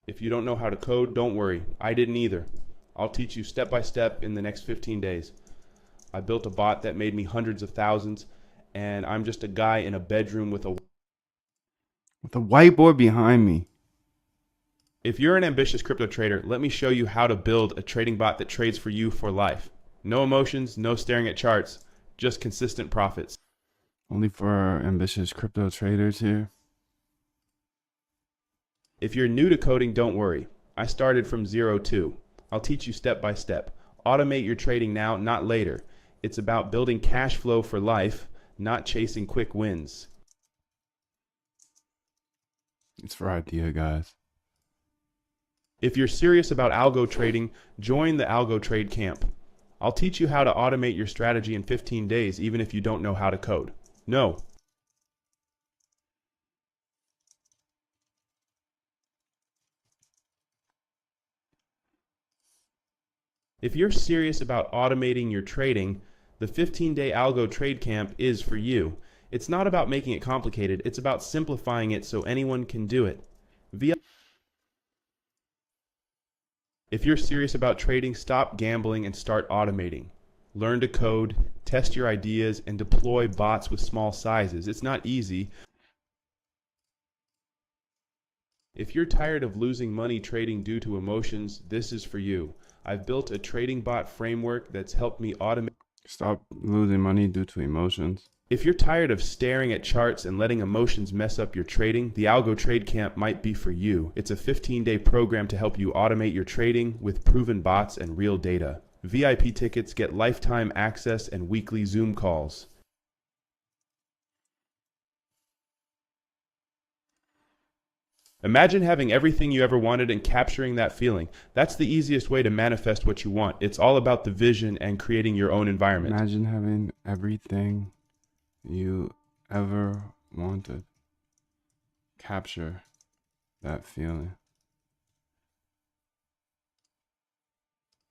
If you don't know how to code, don't worry. I didn't either. I'll teach you step by step in the next 15 days. I built a bot that made me hundreds of thousands, and I'm just a guy in a bedroom with a whiteboard behind me. If you're an ambitious crypto trader, let me show you how to build a trading bot that trades for you for life. No emotions, no staring at charts, just consistent profits. Only for ambitious crypto traders here. If you're new to coding, don't worry. I started from 0 too. I'll teach you step by step. Automate your trading now, not later. It's about building cash flow for life, not chasing quick wins. It's for idea, guys. If you're serious about algo trading, join the Algo Trade Camp. I'll teach you how to automate your strategy in 15 days, even if you don't know how to code. No. If you're serious about automating your trading, The 15-day algo trade camp is for you. It's not about making it complicated, it's about simplifying it so anyone can do it. If you're serious about trading, stop gambling and start automating. Learn to code, test your ideas, and deploy bots with small sizes. It's not easy. If you're tired of losing money trading due to emotions, this is for you. I've built a trading bot framework that's helped me automate. Stop losing money due to emotions. If you're tired of staring at charts and letting emotions mess up your trading, the Algo Trade Camp might be for you. It's a 15-day program to help you automate your trading with proven bots and real data. VIP tickets get lifetime access and weekly Zoom calls. Imagine having everything you ever wanted and capturing that feeling. That's the easiest way to manifest what you want. It's all about the vision and creating your own environment. Imagine having everything you ever wanted. Capture that feeling.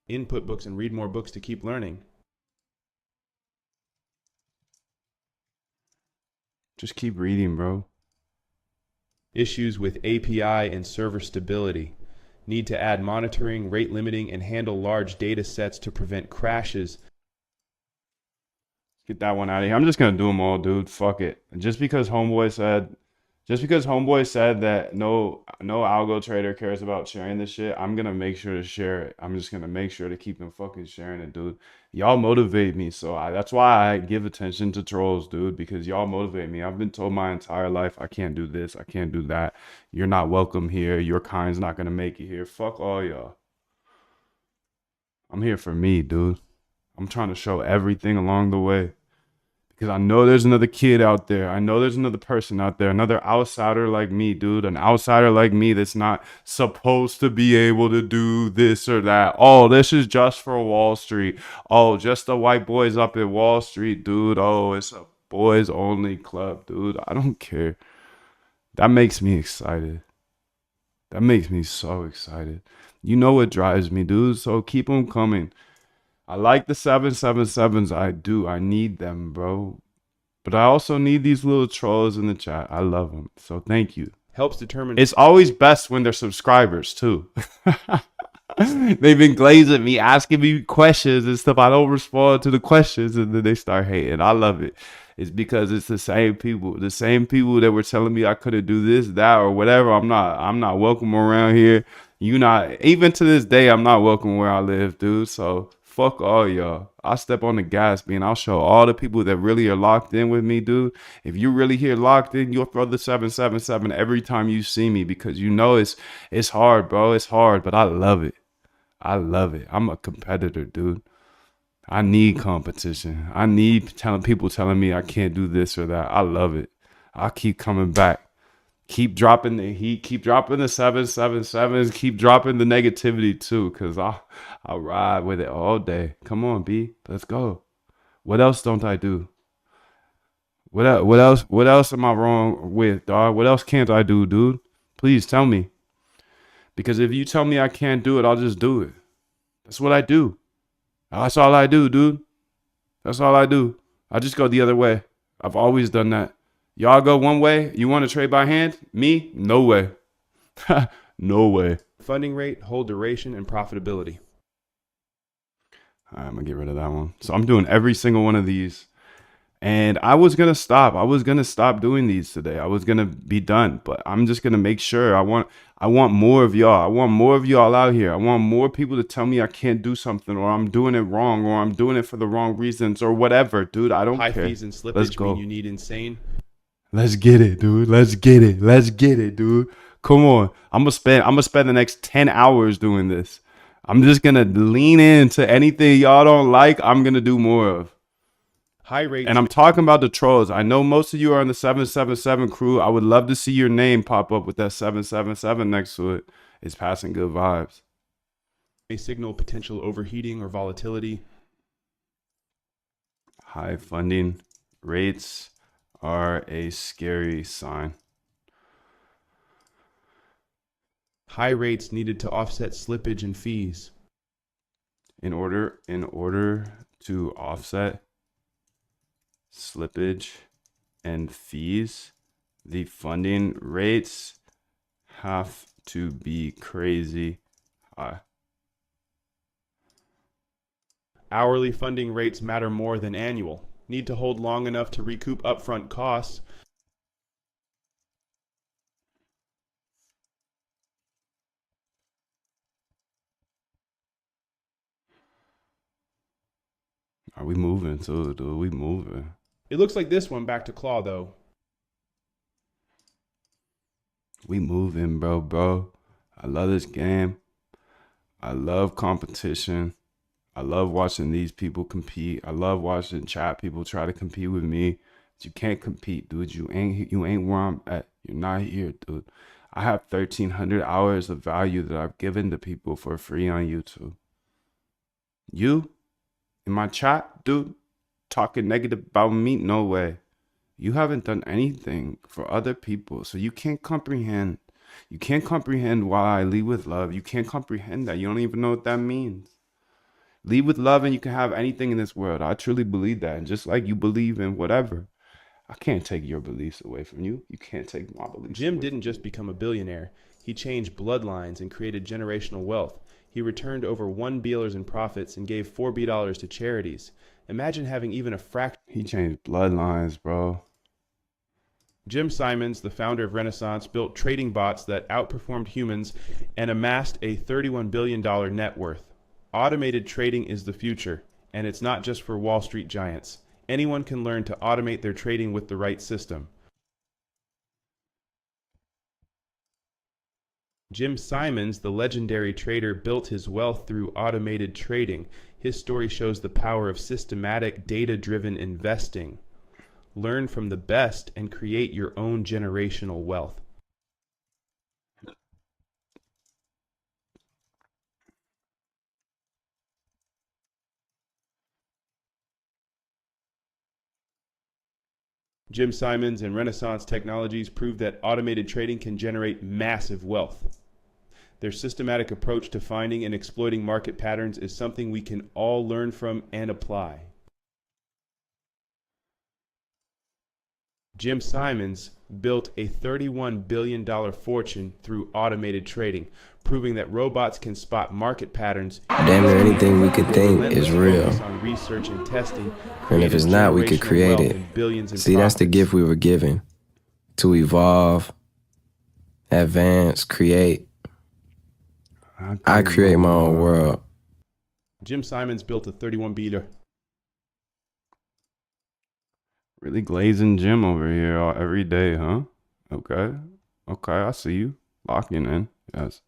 Input books and read more books to keep learning. Just keep reading, bro. Issues with API and server stability. Need to add monitoring, rate limiting, and handle large data sets to prevent crashes. Get that one out of here. I'm just gonna do them all, dude. Fuck it. Just because homeboy said that no algo trader cares about sharing this shit, I'm gonna make sure to share it. I'm just gonna make sure to keep them fucking sharing it, dude. Y'all motivate me, so that's why I give attention to trolls, dude, because y'all motivate me. I've been told my entire life I can't do this, I can't do that. You're not welcome here. Your kind's not gonna make it here. Fuck all y'all. I'm here for me, dude. I'm trying to show everything along the way. Because I know there's another kid out there. I know there's another person out there. Another outsider like me, dude. An outsider like me that's not supposed to be able to do this or that. Oh, this is just for Wall Street. Oh, just the white boys up at Wall Street, dude. Oh, it's a boys only club, dude. I don't care. That makes me excited. That makes me so excited. You know what drives me, dude. So keep them coming. I like the 777s. I do. I need them, bro. But I also need these little trolls in the chat. I love them. So thank you. Helps determine. It's always best when they're subscribers, too. They've been glazing me, asking me questions and stuff. I don't respond to the questions, and then they start hating. I love it. It's because it's the same people that were telling me I couldn't do this, that, or whatever. I'm not welcome around here. You not, even to this day, I'm not welcome where I live, dude. So fuck all y'all. I'll step on the gas, man. I'll show all the people that really are locked in with me, dude. If you really here locked in, you'll throw the 777 every time you see me, because you know it's hard, bro. It's hard, but I love it. I love it. I'm a competitor, dude. I need competition. I need people telling me I can't do this or that. I love it. I'll keep coming back. Keep dropping the heat. Keep dropping the 777s. Keep dropping the negativity too, because I'll ride with it all day. Come on, B. Let's go. What else don't I do? What else am I wrong with, dog? What else can't I do, dude? Please tell me. Because if you tell me I can't do it, I'll just do it. That's what I do. That's all I do, dude. That's all I do. I just go the other way. I've always done that. Y'all go one way. You want to trade by hand? Me? No way. No way. Funding rate, hold duration, and profitability. All right, I'm going to get rid of that one. So I'm doing every single one of these. And I was going to stop. I was going to stop doing these today. I was going to be done. But I'm just going to make sure. I want more of y'all. I want more of y'all out here. I want more people to tell me I can't do something, or I'm doing it wrong, or I'm doing it for the wrong reasons, or whatever, dude. I don't care. High fees and slippage mean you need insane. Let's get it, dude. Let's get it. Let's get it, dude. Come on. I'm gonna spend the next 10 hours doing this. I'm just gonna lean into anything y'all don't like. I'm gonna do more of. High rates. And I'm talking about the trolls. I know most of you are in the 777 crew. I would love to see your name pop up with that 777 next to it. It's passing good vibes. May signal potential overheating or volatility. High funding rates are a scary sign. High rates needed to offset slippage and fees. In order to offset slippage, and fees, the funding rates have to be crazy high. Hourly funding rates matter more than annual. Need to hold long enough to recoup upfront costs. Are we moving too, dude? We moving. It looks like this one back to Claw, though. We moving, bro. I love this game. I love competition. I love watching these people compete. I love watching chat people try to compete with me. But you can't compete, dude. You ain't where I'm at. You're not here, dude. I have 1,300 hours of value that I've given to people for free on YouTube. You, in my chat, dude, talking negative about me? No way. You haven't done anything for other people, so you can't comprehend. You can't comprehend why I lead with love. You can't comprehend that. You don't even know what that means. Lead with love and you can have anything in this world. I truly believe that. And just like you believe in whatever, I can't take your beliefs away from you. You can't take my beliefs Jim away didn't from just you. become a billionaire. He changed bloodlines and created generational wealth. He returned over $1 billion in profits and gave $4 billion to charities. Imagine having even a fraction. He changed bloodlines, bro. Jim Simons, the founder of Renaissance, built trading bots that outperformed humans and amassed a $31 billion net worth. Automated trading is the future, and it's not just for Wall Street giants. Anyone can learn to automate their trading with the right system. Jim Simons, the legendary trader, built his wealth through automated trading. His story shows the power of systematic, data-driven investing. Learn from the best and create your own generational wealth. Jim Simons and Renaissance Technologies proved that automated trading can generate massive wealth. Their systematic approach to finding and exploiting market patterns is something we can all learn from and apply. Jim Simons built a $31 billion fortune through automated trading, proving that robots can spot market patterns. Damn near anything we could think is real. On research and testing, And if it's not, we could create it. See, that's the gift we were given. To evolve, advance, create. I create my own world. Jim Simons built a 31 billion. Really glazing Jim over here every day, huh? Okay, I see you. Locking in, yes.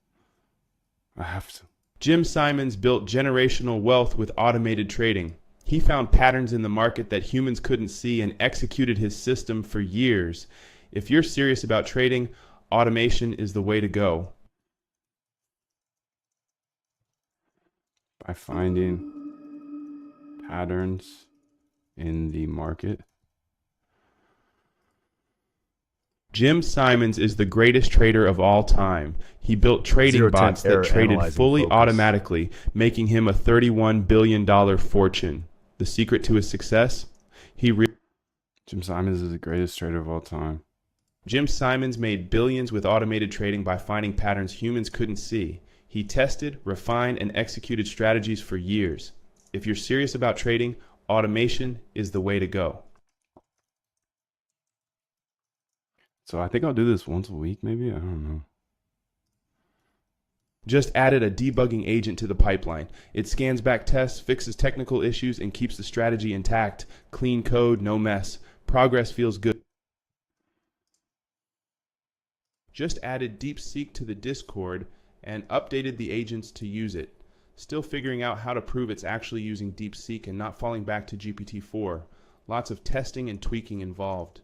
I have to. Jim Simons built generational wealth with automated trading. He found patterns in the market that humans couldn't see and executed his system for years. If you're serious about trading, automation is the way to go. By finding patterns in the market. Jim Simons is the greatest trader of all time. He built trading bots that traded fully automatically, making him a $31 billion fortune. The secret to his success? Jim Simons is the greatest trader of all time. Jim Simons made billions with automated trading by finding patterns humans couldn't see. He tested, refined, and executed strategies for years. If you're serious about trading, automation is the way to go. So I think I'll do this once a week, maybe? I don't know. Just added a debugging agent to the pipeline. It scans back tests, fixes technical issues, and keeps the strategy intact. Clean code, no mess. Progress feels good. Just added DeepSeek to the Discord and updated the agents to use it. Still figuring out how to prove it's actually using DeepSeek and not falling back to GPT-4. Lots of testing and tweaking involved.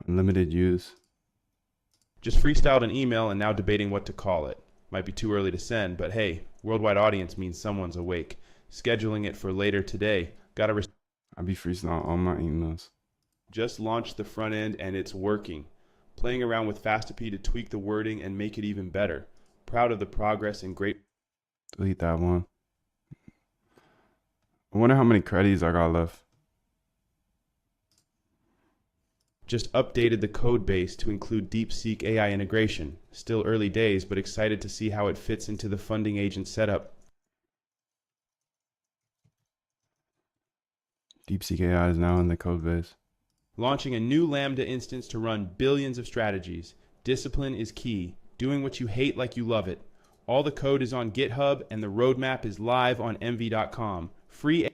Unlimited use. Just freestyled an email and now debating what to call it. Might be too early to send, but hey, worldwide audience means someone's awake. Scheduling it for later today. I'll be freestyling all my emails. Just launched the front end and it's working. Playing around with Fastapy to tweak the wording and make it even better. Proud of the progress and great. Delete that one. I wonder how many credits I got left. Just updated the code base to include DeepSeek AI integration. Still early days, but excited to see how it fits into the funding agent setup. DeepSeek AI is now in the code base. Launching a new Lambda instance to run billions of strategies. Discipline is key. Doing what you hate like you love it. All the code is on GitHub, and the roadmap is live on mv.com. Free.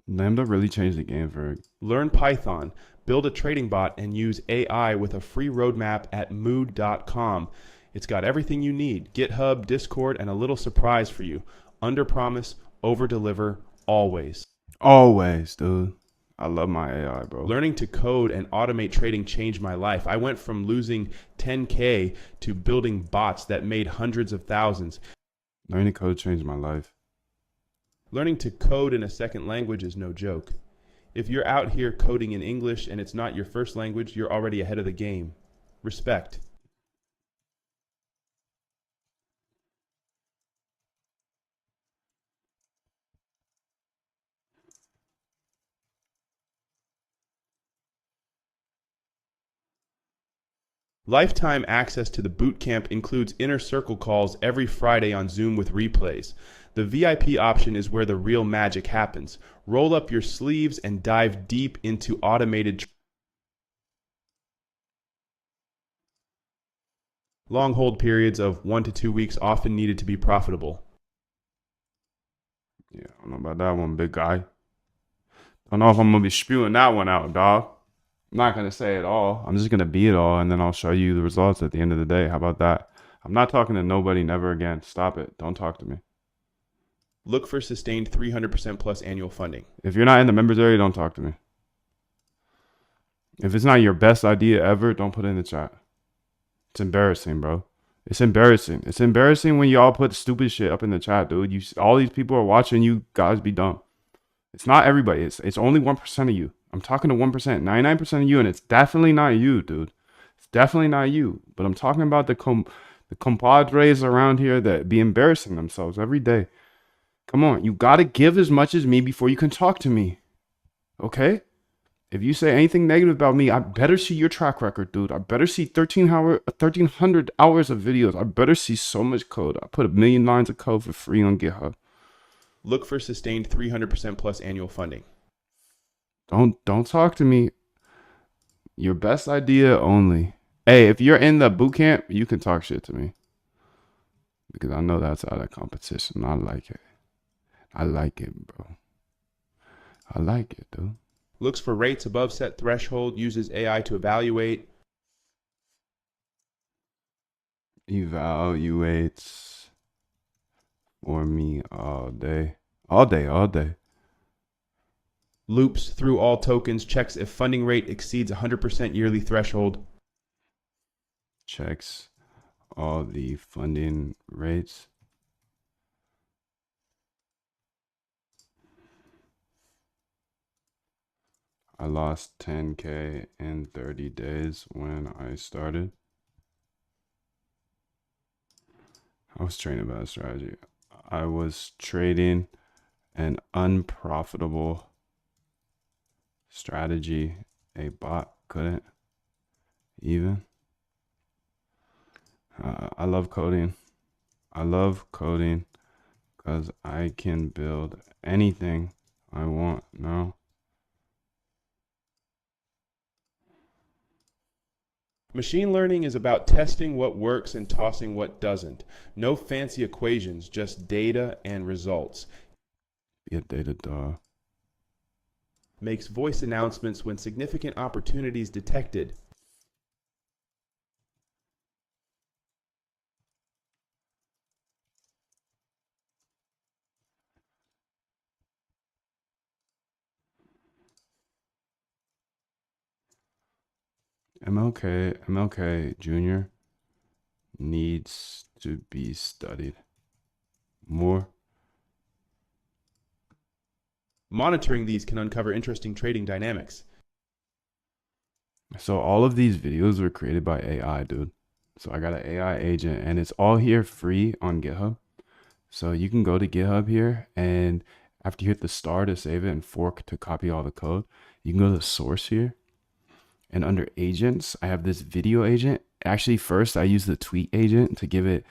Lambda really changed the game for it. Learn Python, build a trading bot, and use AI with a free roadmap at mood.com. It's got everything you need: GitHub, Discord, and a little surprise for you. Under promise, over deliver, always. Always, dude. I love my AI, bro. Learning to code and automate trading changed my life. I went from losing 10K to building bots that made hundreds of thousands. Learning code changed my life. Learning to code in a second language is no joke. If you're out here coding in English and it's not your first language, you're already ahead of the game. Respect. Lifetime access to the bootcamp includes inner circle calls every Friday on Zoom with replays. The VIP option is where the real magic happens. Roll up your sleeves and dive deep into automated. Long hold periods of 1 to 2 weeks often needed to be profitable. Yeah, I don't know about that one, big guy. Don't know if I'm gonna be spewing that one out, dog. I'm not gonna say it all. I'm just gonna be it all, and then I'll show you the results at the end of the day. How about that? I'm not talking to nobody never again. Stop it. Don't talk to me. Look for sustained 300% plus annual funding. If you're not in the members area, don't talk to me. If it's not your best idea ever, don't put it in the chat. It's embarrassing, bro. It's embarrassing. It's embarrassing when y'all put stupid shit up in the chat, dude. All these people are watching you guys be dumb. It's not everybody. It's only 1% of you. I'm talking to 1%, 99% of you, and it's definitely not you, dude. It's definitely not you. But I'm talking about the compadres around here that be embarrassing themselves every day. Come on, you gotta give as much as me before you can talk to me. Okay? If you say anything negative about me, I better see your track record, dude. I better see 1,300 hours of videos. I better see so much code. I put 1 million lines of code for free on GitHub. Look for sustained 300% plus annual funding. Don't talk to me. Your best idea only. Hey, if you're in the bootcamp, you can talk shit to me. Because I know that's out of competition. I like it. I like it, bro. I like it, dude. Looks for rates above set threshold, uses AI to evaluate. Evaluates for me all day. All day, all day. Loops through all tokens, checks if funding rate exceeds 100% yearly threshold. Checks all the funding rates. I lost 10K in 30 days when I started. I was trading bad strategy. I was trading an unprofitable strategy. A bot couldn't even. I love coding. I love coding because I can build anything I want now. Machine learning is about testing what works and tossing what doesn't. No fancy equations, just data and results. Be a data dog. Makes voice announcements when significant opportunities detected. MLK Jr. needs to be studied more. Monitoring these can uncover interesting trading dynamics. So all of these videos were created by AI, dude. So I got an AI agent and it's all here free on GitHub. So you can go to GitHub here, and after you hit the star to save it and fork to copy all the code, you can go to the source here. And under agents, I have this video agent. Actually, first I use the tweet agent to give it,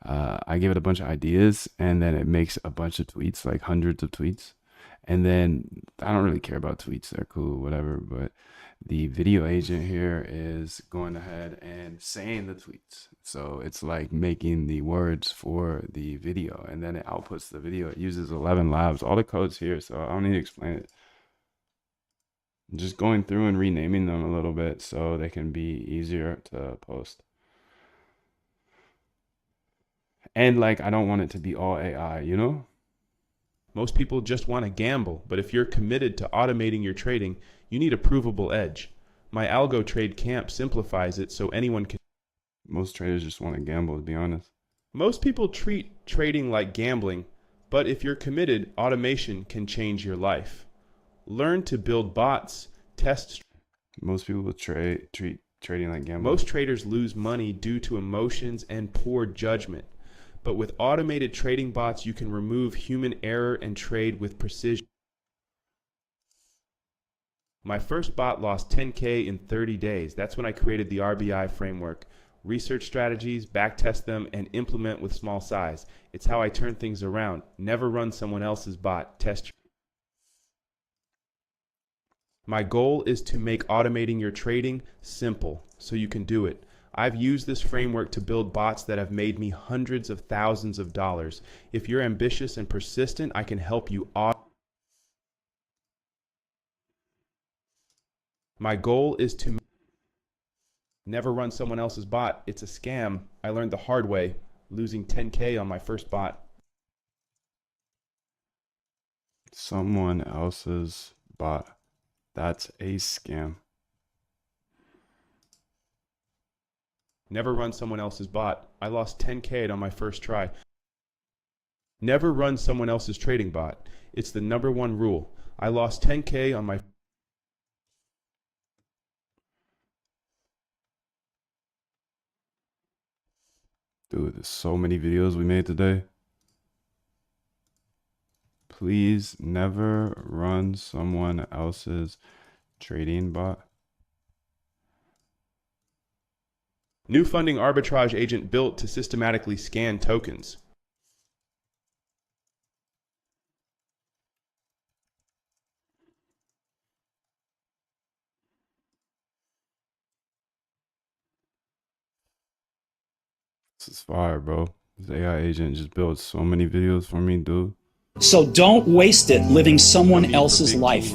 I give it a bunch of ideas, and then it makes a bunch of tweets, like hundreds of tweets. And then I don't really care about tweets. They're cool, whatever. But the video agent here is going ahead and saying the tweets. So it's like making the words for the video, and then it outputs the video. It uses 11 labs. All the code's here, so I don't need to explain it. I'm just going through and renaming them a little bit so they can be easier to post. And like, I don't want it to be all AI, you know? Most people just want to gamble, but if you're committed to automating your trading, you need a provable edge. My Algo Trade Camp simplifies it so anyone can. Most traders just want to gamble, to be honest. Most people treat trading like gambling, but if you're committed, automation can change your life. Learn to build bots, test. Most people will treat trading like gambling. Most traders lose money due to emotions and poor judgment. But with automated trading bots, you can remove human error and trade with precision. My first bot lost 10K in 30 days. That's when I created the RBI framework. Research strategies, backtest them, and implement with small size. It's how I turn things around. Never run someone else's bot. Test. My goal is to make automating your trading simple so you can do it. I've used this framework to build bots that have made me hundreds of thousands of dollars. If you're ambitious and persistent, I can help you. My goal is to never run someone else's bot. It's a scam. I learned the hard way, losing 10K on my first bot. Someone else's bot. That's a scam. Never run someone else's bot. I lost 10K on my first try. Never run someone else's trading bot. It's the #1 rule. I lost 10K on my. Dude, there's so many videos we made today. Please never run someone else's trading bot. New funding arbitrage agent built to systematically scan tokens. This is fire, bro. This AI agent just built so many videos for me, dude. So don't waste it living someone else's life.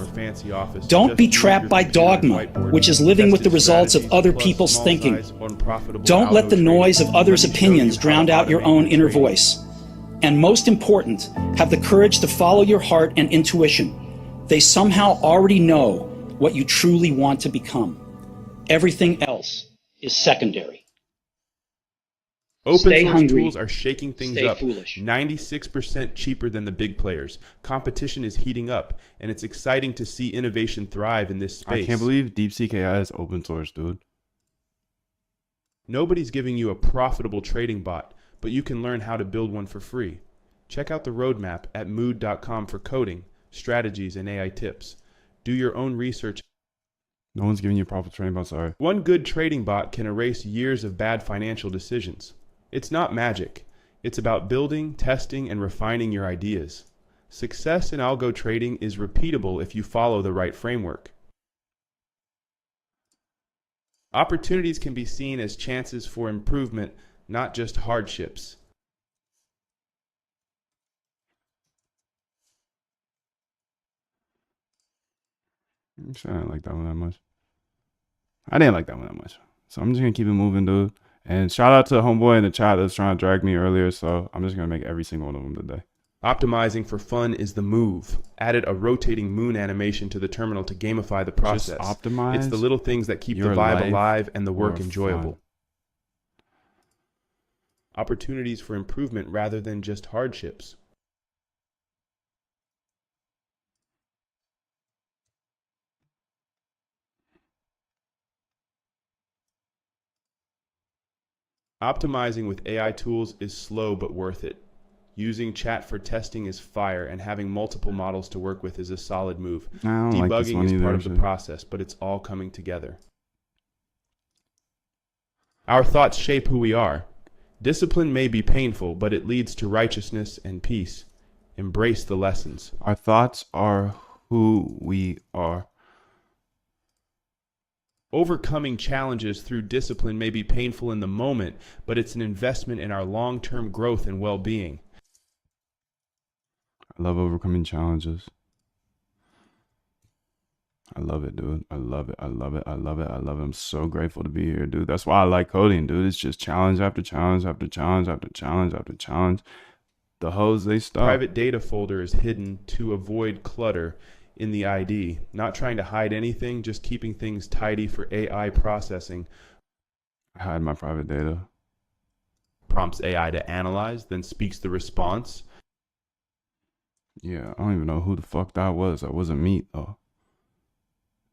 Don't be trapped by dogma, which is living with the results of other people's thinking. Don't let the noise of others' opinions drown out your own inner voice. And most important, have the courage to follow your heart and intuition. They somehow already know what you truly want to become. Everything else is secondary. Open Stay source hungry. tools are shaking things Stay up. foolish. 96% cheaper than the big players. Competition is heating up, and it's exciting to see innovation thrive in this space. I can't believe DeepSeek AI is open source, dude. Nobody's giving you a profitable trading bot, but you can learn how to build one for free. Check out the roadmap at mood.com for coding, strategies, and AI tips. Do your own research. No one's giving you a profitable trading bot, sorry. One good trading bot can erase years of bad financial decisions. It's not magic. It's about building, testing, and refining your ideas. Success in algo trading is repeatable if you follow the right framework. Opportunities can be seen as chances for improvement, not just hardships. Actually, I didn't like that one that much. I didn't like that one that much. So I'm just going to keep it moving, dude. And shout out to the homeboy in the chat that's trying to drag me earlier. So I'm just going to make every single one of them today. Optimizing for fun is the move. Added a rotating moon animation to the terminal to gamify the process. Just optimize. It's the little things that keep the your vibe life alive and the work for enjoyable. fun. Opportunities for improvement rather than just hardships. Optimizing with AI tools is slow but worth it. Using chat for testing is fire, and having multiple models to work with is a solid move. I don't like this Debugging one is either, part of the actually. process, but it's all coming together. Our thoughts shape who we are. Discipline may be painful, but it leads to righteousness and peace. Embrace the lessons. Our thoughts are who we are. Overcoming challenges through discipline may be painful in the moment, but it's an investment in our long-term growth and well-being. I love overcoming challenges. I love it, dude. I love it. I love it. I love it. I love it. I'm so grateful to be here, dude. That's why I like coding, dude. It's just challenge after challenge after challenge after challenge after challenge. The hoes, they stop. Private data folder is hidden to avoid clutter in the ID. Not trying to hide anything, just keeping things tidy for AI processing. I hide my private data. Prompts AI to analyze, then speaks the response. Yeah, I don't even know who the fuck that was. That wasn't me, though.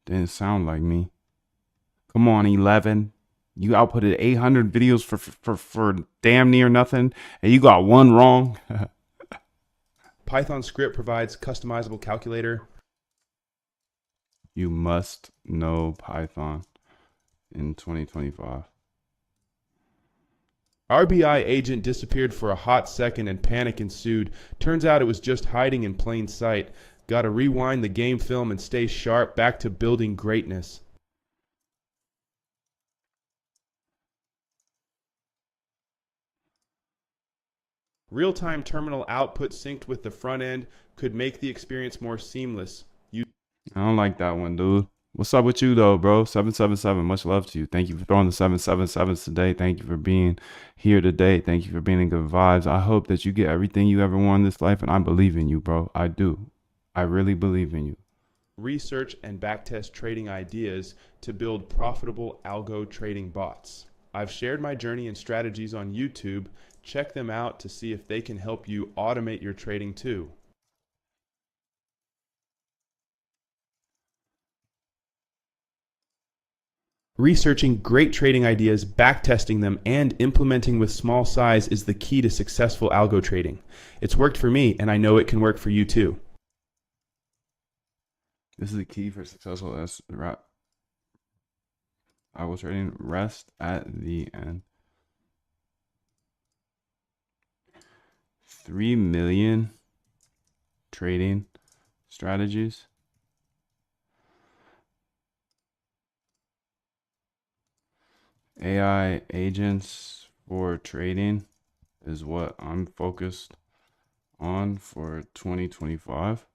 Didn't sound like me. Come on, 11. You outputted 800 videos for damn near nothing, and you got one wrong. Python script provides customizable calculator. You must know Python in 2025. RBI agent disappeared for a hot second and panic ensued. Turns out it was just hiding in plain sight. Gotta rewind the game film and stay sharp, back to building greatness. Real-time terminal output synced with the front end could make the experience more seamless. I don't like that one, dude. What's up with you, though, bro? 777, much love to you. Thank you for throwing the 777s today. Thank you for being here today. Thank you for being in good vibes. I hope that you get everything you ever want in this life, and I believe in you, bro. I do. I really believe in you. Research and backtest trading ideas to build profitable algo trading bots. I've shared my journey and strategies on YouTube. Check them out to see if they can help you automate your trading too. Researching great trading ideas, backtesting them, and implementing with small size is the key to successful algo trading. It's worked for me, and I know it can work for you too. This is the key for successful algo trading. Rest at the end. 3 million trading strategies. AI agents for trading is what I'm focused on for 2025.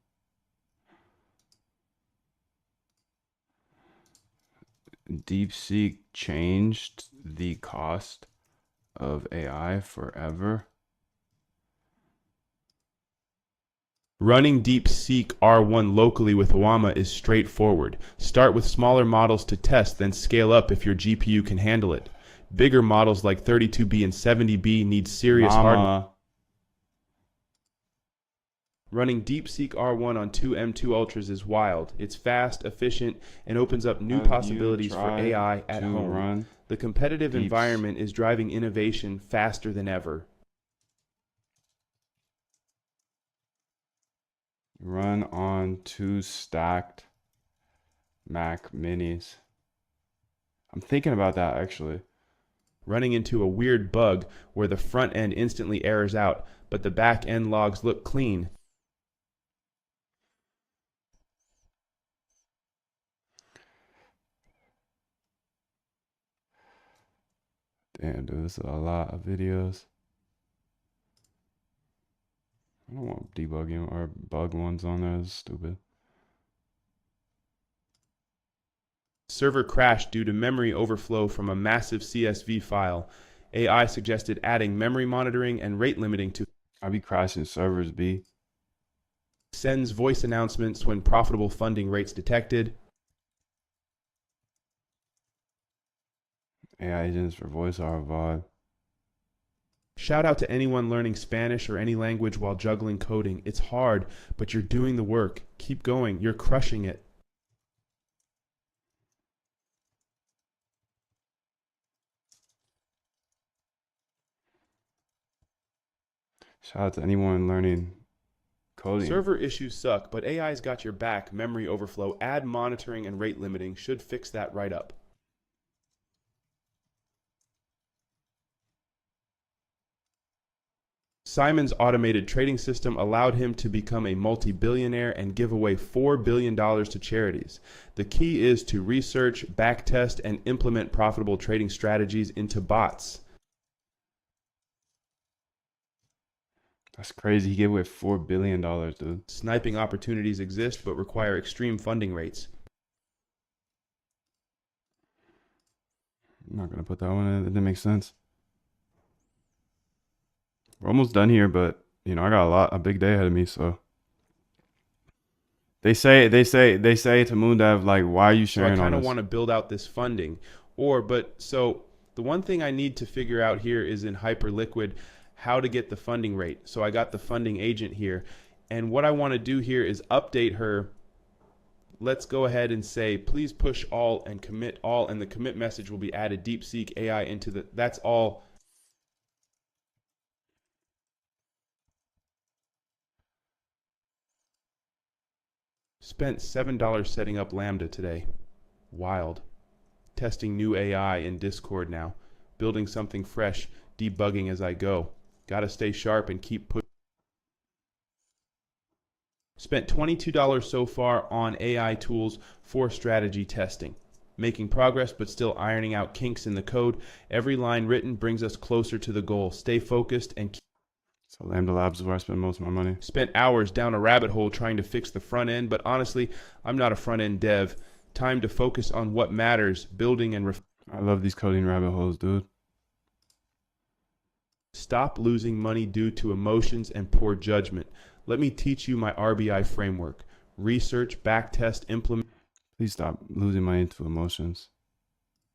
DeepSeek changed the cost of AI forever. Running DeepSeek R1 locally with Llama is straightforward. Start with smaller models to test, then scale up if your GPU can handle it. Bigger models like 32B and 70B need serious hardware. Running DeepSeek R1 on two M2 Ultras is wild. It's fast, efficient, and opens up new possibilities for AI at home. The competitive environment is driving innovation faster than ever. Run on 2 stacked Mac Minis. I'm thinking about that actually. Running into a weird bug where the front end instantly errors out, but the back end logs look clean. Damn, dude, this is a lot of videos. I don't want debugging or bug ones on there. It's stupid. Server crashed due to memory overflow from a massive CSV file. AI suggested adding memory monitoring and rate limiting to. I be crashing servers, B. Sends voice announcements when profitable funding rates detected. AI agents for voice are vibe. Shout out to anyone learning Spanish or any language while juggling coding. It's hard, but you're doing the work. Keep going. You're crushing it. Shout out to anyone learning coding. Server issues suck, but AI's got your back. Memory overflow, add monitoring and rate limiting should fix that right up. Simon's automated trading system allowed him to become a multi-billionaire and give away $4 billion to charities. The key is to research, backtest, and implement profitable trading strategies into bots. That's crazy. He gave away $4 billion, dude. Sniping opportunities exist but require extreme funding rates. I'm not going to put that one in. It didn't make sense. We're almost done here, but you know, I got a big day ahead of me, so they say to Moondev, like, why are you sharing all this? So I kind of want to build out this funding. So the one thing I need to figure out here is in Hyperliquid how to get the funding rate. So I got the funding agent here, and what I want to do here is update her. Let's go ahead and say, please push all and commit all, and the commit message will be added DeepSeek AI into the, that's all. Spent $7 setting up Lambda today. Wild. Testing new AI in Discord now. Building something fresh, debugging as I go. Gotta stay sharp and keep pushing. Spent $22 so far on AI tools for strategy testing. Making progress but still ironing out kinks in the code. Every line written brings us closer to the goal. Stay focused and keep. So Lambda Labs is where I spend most of my money. Spent hours down a rabbit hole trying to fix the front end, but honestly, I'm not a front end dev. Time to focus on what matters, building and I love these coding rabbit holes, dude. Stop losing money due to emotions and poor judgment. Let me teach you my RBI framework. Research, backtest, implement. Please stop losing money to emotions.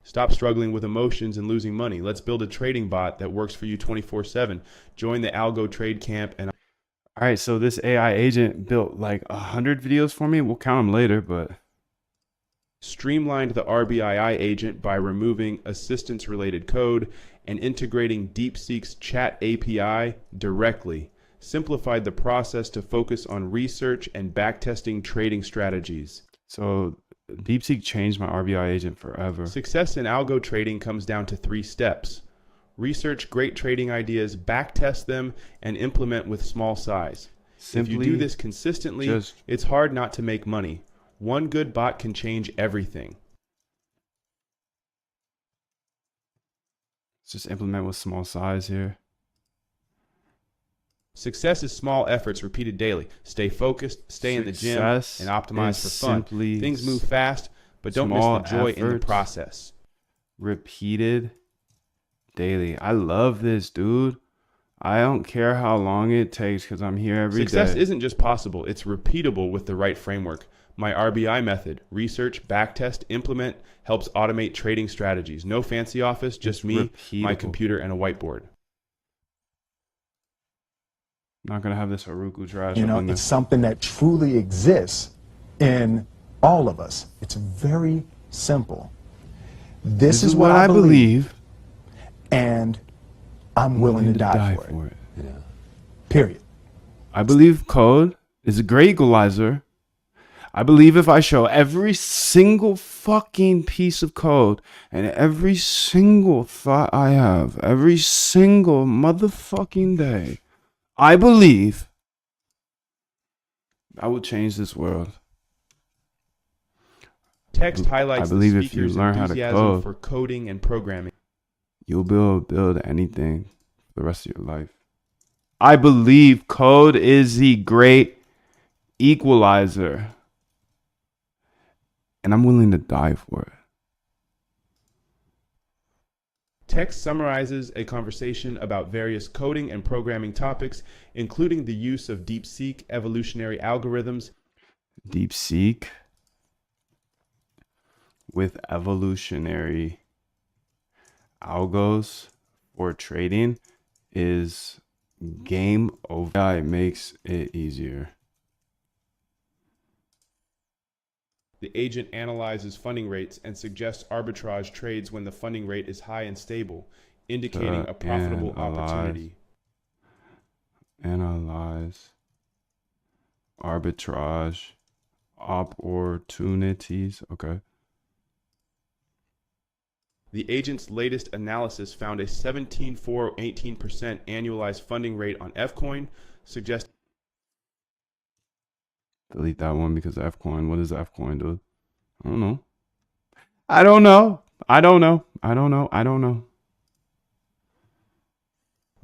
Stop struggling with emotions and losing money. Let's build a trading bot that works for you 24/7. Join the Algo Trade Camp. And all right, so this AI agent built like 100 videos for me. We'll count them later, but streamlined the RBII agent by removing assistance-related code and integrating DeepSeek's chat API directly. Simplified the process to focus on research and backtesting trading strategies. So DeepSeek changed my RBI agent forever. Success in algo trading comes down to 3 steps. Research great trading ideas, backtest them, and implement with small size. If you do this consistently, it's hard not to make money. One good bot can change everything. Let's just implement with small size here. Success is small efforts repeated daily. Stay focused, stay in the gym, and optimize for fun. Things move fast, but don't miss the joy in the process. Repeated daily. I love this, dude. I don't care how long it takes because I'm here every day. Success isn't just possible, it's repeatable with the right framework. My RBI method, research, backtest, implement, helps automate trading strategies. No fancy office, just me, my computer, and a whiteboard. Not gonna have this Haruku trash. You know, it's something that truly exists in all of us. It's very simple. This is what I believe, and I'm willing to die for it. Yeah. Period. I believe code is a great equalizer. I believe if I show every single fucking piece of code and every single thought I have, every single motherfucking day, I believe I will change this world. Text highlights I believe the if you speaker's learn how to enthusiasm code for coding and programming. You'll build anything for the rest of your life. I believe code is the great equalizer. And I'm willing to die for it. Text summarizes a conversation about various coding and programming topics, including the use of DeepSeek evolutionary algorithms. DeepSeek with evolutionary algos for trading is game over. It makes it easier. The agent analyzes funding rates and suggests arbitrage trades when the funding rate is high and stable, indicating a profitable opportunity. Analyze arbitrage opportunities. Okay. The agent's latest analysis found a 17.418% annualized funding rate on Fcoin, suggesting delete that one because of Fcoin. What does Fcoin do? I don't know. I don't know. I don't know. I don't know. I don't know.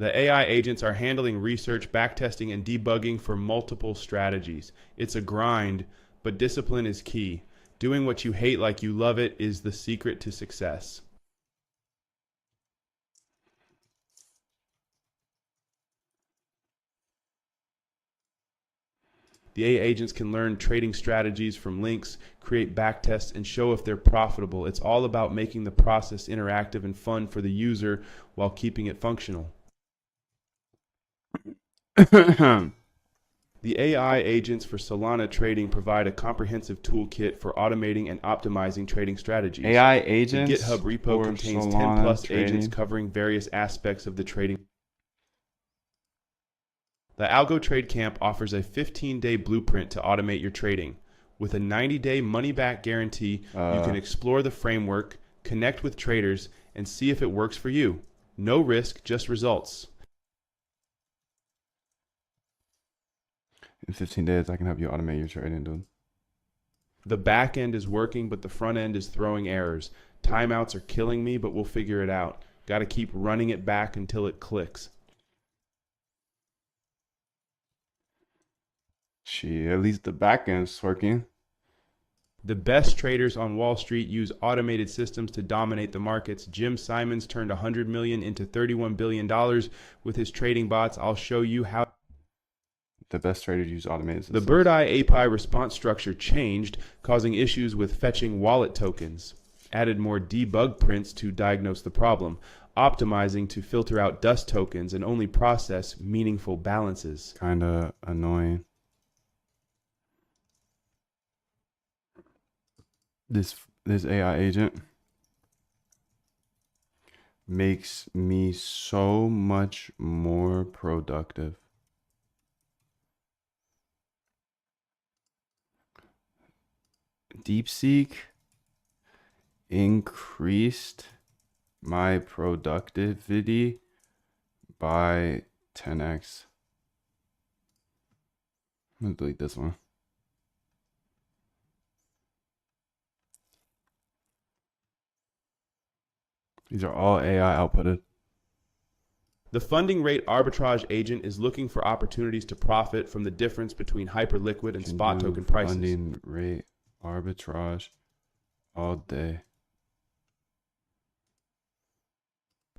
the AI agents are handling research, backtesting, and debugging for multiple strategies. It's a grind, but discipline is key. Doing what you hate like you love it is the secret to success. The AI agents can learn trading strategies from links, create backtests, and show if they're profitable. It's all about making the process interactive and fun for the user while keeping it functional. The AI agents for Solana trading provide a comprehensive toolkit for automating and optimizing trading strategies. AI agents. The GitHub repo contains 10 plus agents covering various aspects of the trading. The Algo Trade Camp offers a 15-day blueprint to automate your trading. With a 90-day money-back guarantee, you can explore the framework, connect with traders, and see if it works for you. No risk, just results. In 15 days, I can help you automate your trading, dude. The back end is working, but the front end is throwing errors. Timeouts are killing me, but we'll figure it out. Got to keep running it back until it clicks. At least the back end's working. The best traders on Wall Street use automated systems to dominate the markets. Jim Simons turned $100 million into $31 billion with his trading bots. I'll show you how. The best traders use automated systems. The Bird-Eye API response structure changed, causing issues with fetching wallet tokens. Added more debug prints to diagnose the problem. Optimizing to filter out dust tokens and only process meaningful balances. Kinda annoying. This AI agent makes me so much more productive. DeepSeek increased my productivity by 10x. I'm gonna delete this one. These are all AI outputted. The funding rate arbitrage agent is looking for opportunities to profit from the difference between hyperliquid and spot token prices. Funding rate arbitrage all day.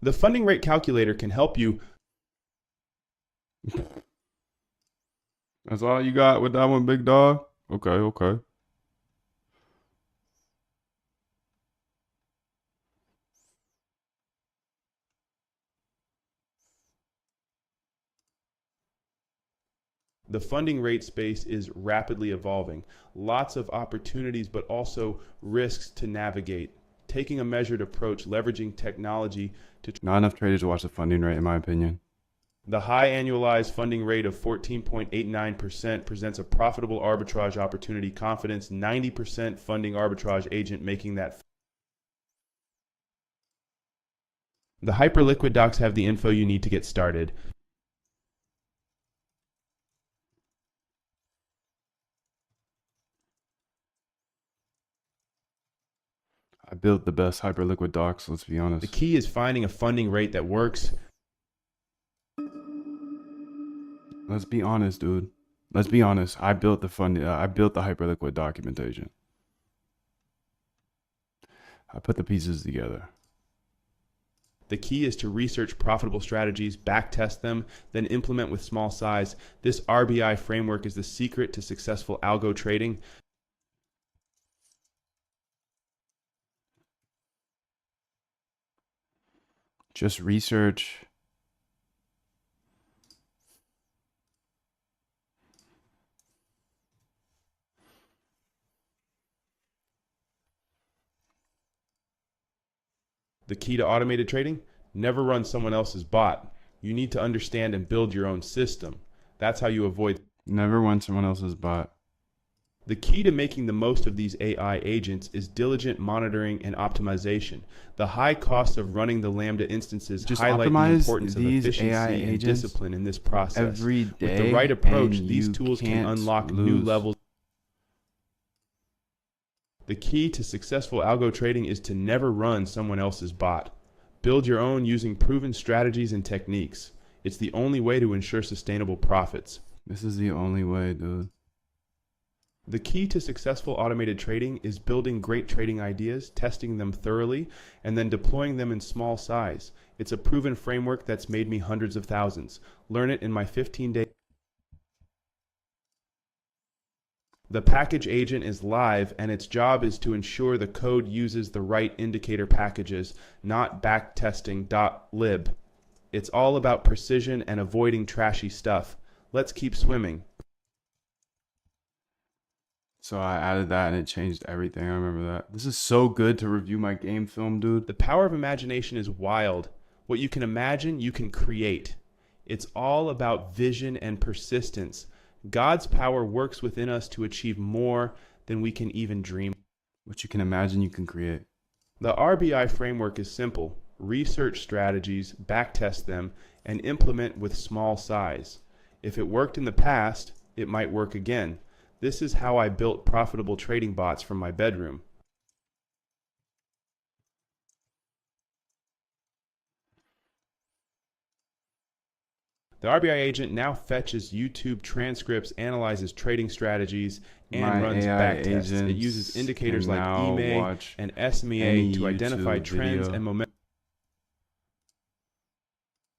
The funding rate calculator can help you. That's all you got with that one, big dog? Okay. The funding rate space is rapidly evolving. Lots of opportunities, but also risks to navigate. Taking a measured approach, leveraging technology to... Not enough traders watch the funding rate, in my opinion. The high annualized funding rate of 14.89% presents a profitable arbitrage opportunity. Confidence, 90% funding arbitrage agent making that... The Hyperliquid docs have the info you need to get started. I built the best Hyperliquid docs, let's be honest. The key is finding a funding rate that works. Let's be honest, dude. Let's be honest. I built the Hyperliquid documentation. I put the pieces together. The key is to research profitable strategies, backtest them, then implement with small size. This RBI framework is the secret to successful algo trading. Just research. The key to automated trading? Never run someone else's bot. You need to understand and build your own system. That's how you avoid... Never run someone else's bot. The key to making the most of these AI agents is diligent monitoring and optimization. The high cost of running the Lambda instances highlight the importance of efficiency and discipline in this process. Every day, with the right approach, and these you tools can can't unlock new lose. levels. The key to successful algo trading is to never run someone else's bot. Build your own using proven strategies and techniques. It's the only way to ensure sustainable profits. This is the only way, dude. The key to successful automated trading is building great trading ideas, testing them thoroughly, and then deploying them in small size. It's a proven framework that's made me hundreds of thousands. Learn it in my 15-day. The package agent is live, and its job is to ensure the code uses the right indicator packages, not backtesting.lib. It's all about precision and avoiding trashy stuff. Let's keep swimming. So I added that and it changed everything. I remember that. This is so good to review my game film, dude. The power of imagination is wild. What you can imagine, you can create. It's all about vision and persistence. God's power works within us to achieve more than we can even dream. What you can imagine, you can create. The RBI framework is simple. Research strategies, backtest them, and implement with small size. If it worked in the past, it might work again. This is how I built profitable trading bots from my bedroom. The RBI agent now fetches YouTube transcripts, analyzes trading strategies, and runs backtests. It uses indicators like EMA and SMEA to identify trends and momentum.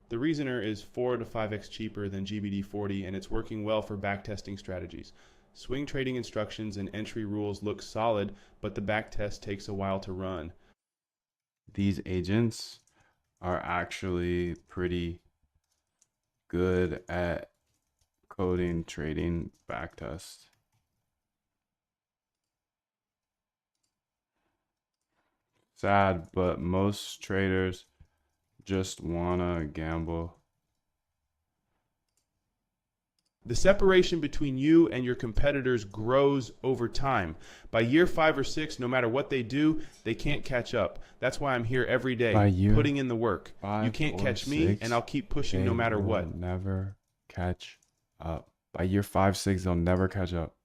The Reasoner is 4 to 5x cheaper than GBD40, and it's working well for backtesting strategies. Swing trading instructions and entry rules look solid, but the backtest takes a while to run. These agents are actually pretty good at coding, trading, backtest. Sad, but most traders just wanna gamble. The separation between you and your competitors grows over time. By year 5 or 6, no matter what they do, they can't catch up. That's why I'm here every day, putting in the work. You can't catch me, and I'll keep pushing no matter what. Never catch up. By year 5, 6, they'll never catch up.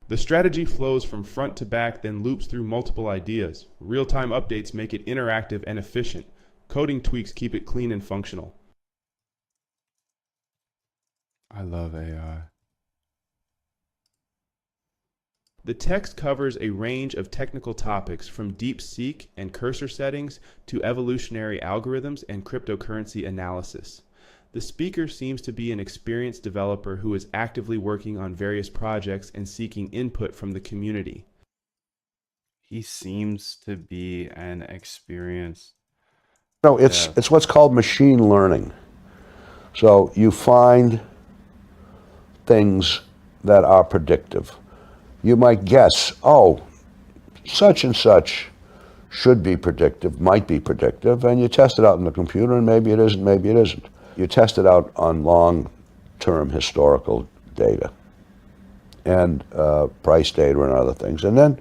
The strategy flows from front to back, then loops through multiple ideas. Real-time updates make it interactive and efficient. Coding tweaks keep it clean and functional. I love AI. The text covers a range of technical topics from DeepSeek and cursor settings to evolutionary algorithms and cryptocurrency analysis. The speaker seems to be an experienced developer who is actively working on various projects and seeking input from the community. He seems to be an experienced. No, it's what's called machine learning. So you find things that are predictive. You might guess, oh, such and such should be predictive, might be predictive, and you test it out in the computer, and maybe it isn't, maybe it isn't. You test it out on long-term historical data and price data and other things, and then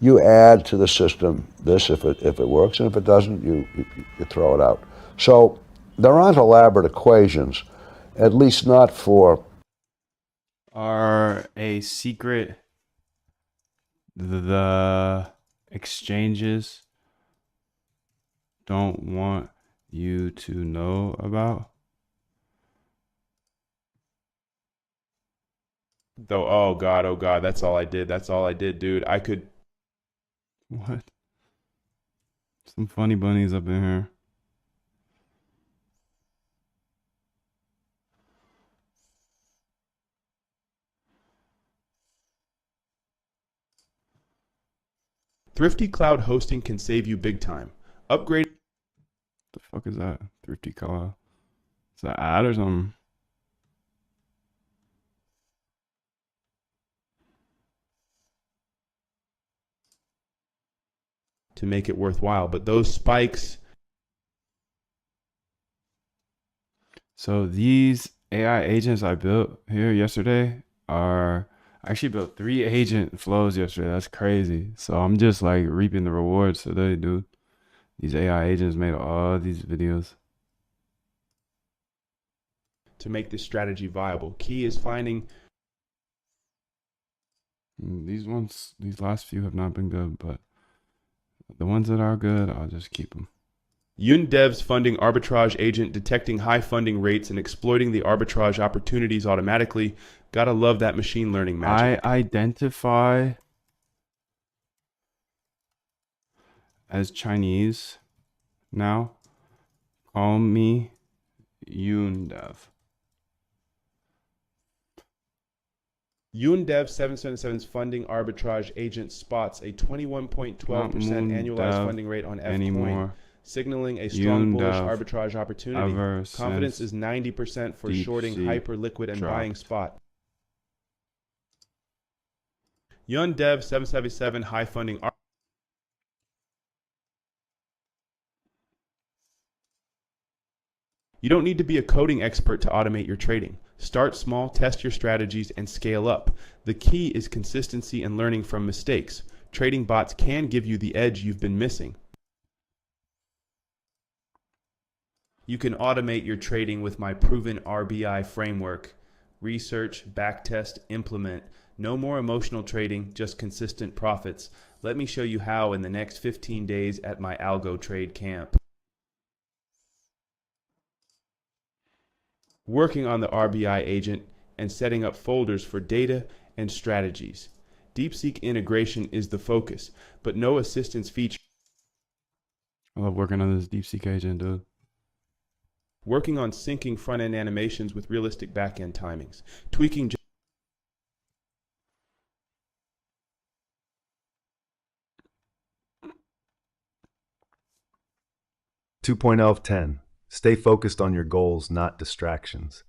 you add to the system this if it works, and if it doesn't, you throw it out. So there aren't elaborate equations, at least not for Are a secret the exchanges don't want you to know about? Though, oh God, that's all I did, dude. I could... What? Some funny bunnies up in here. Thrifty cloud hosting can save you big time. Upgrade. The fuck is that? Thrifty cloud. Is that ad or something? To make it worthwhile, but those spikes. So these AI agents I built here yesterday are I actually built 3 agent flows yesterday. That's crazy. So I'm just like reaping the rewards today, dude. These AI agents made all these videos. To make this strategy viable, key is finding. These last few have not been good, but the ones that are good, I'll just keep them. Yundev's funding arbitrage agent detecting high funding rates and exploiting the arbitrage opportunities automatically. Gotta love that machine learning magic. I identify as Chinese now. Call me Yundev. Yundev 777's funding arbitrage agent spots a 21.12% annualized funding rate on F-Coin, signaling a strong bullish arbitrage opportunity. Confidence is 90% for shorting hyper-liquid and buying spot. Yundev 777 high funding. You don't need to be a coding expert to automate your trading. Start small, test your strategies, and scale up. The key is consistency and learning from mistakes. Trading bots can give you the edge you've been missing. You can automate your trading with my proven RBI framework. Research, backtest, implement. No more emotional trading, just consistent profits. Let me show you how in the next 15 days at my Algo Trade Camp. Working on the RBI agent and setting up folders for data and strategies. DeepSeek integration is the focus, but no assistance feature. I love working on this DeepSeek agent, dude. Working on syncing front-end animations with realistic back-end timings. Tweaking 2.0 of 10. Stay focused on your goals, not distractions.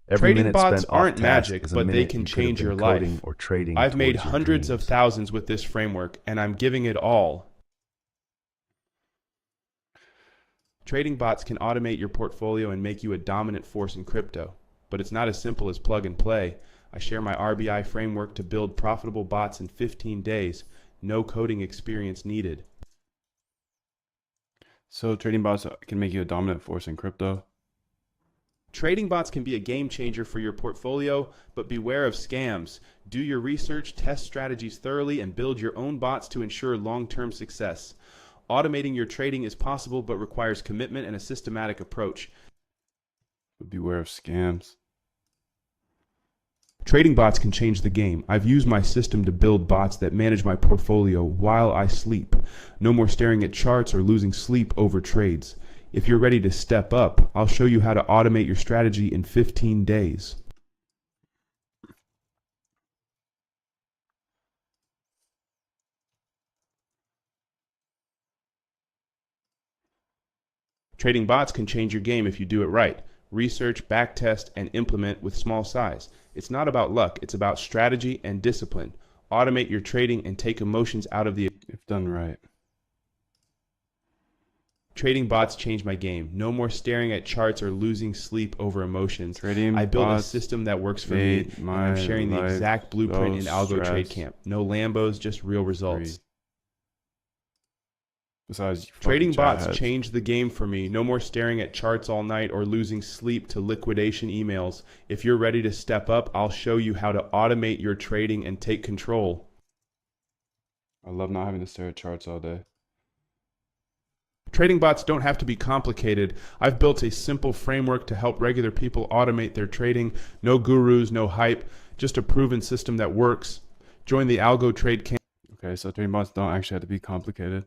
Every Trading minute bots spent aren't off task magic, is a but they minute can you could have change been your coding life. or trading I've made towards your hundreds of dreams. thousands with this framework, and I'm giving it all. Trading bots can automate your portfolio and make you a dominant force in crypto, but it's not as simple as plug and play. I share my RBI framework to build profitable bots in 15 days. No coding experience needed. So trading bots can make you a dominant force in crypto. Trading bots can be a game changer for your portfolio, but beware of scams. Do your research, test strategies thoroughly, and build your own bots to ensure long-term success. Automating your trading is possible, but requires commitment and a systematic approach. But beware of scams. Trading bots can change the game. I've used my system to build bots that manage my portfolio while I sleep. No more staring at charts or losing sleep over trades. If you're ready to step up, I'll show you how to automate your strategy in 15 days. Trading bots can change your game if you do it right. Research, backtest, and implement with small size. It's not about luck, it's about strategy and discipline. Automate your trading and take emotions out of the... If done right. Trading bots changed my game. No more staring at charts or losing sleep over emotions. Trading I built a bots system that works for me, and I'm sharing the exact blueprint in Algo Trade Camp. No Lambos, just real results. Besides, trading bots changed the game for me. No more staring at charts all night or losing sleep to liquidation emails. If you're ready to step up, I'll show you how to automate your trading and take control. I love not having to stare at charts all day. Trading bots don't have to be complicated. I've built a simple framework to help regular people automate their trading. No gurus, no hype, just a proven system that works. Join the Algo Trade Camp. Okay, so trading bots don't actually have to be complicated.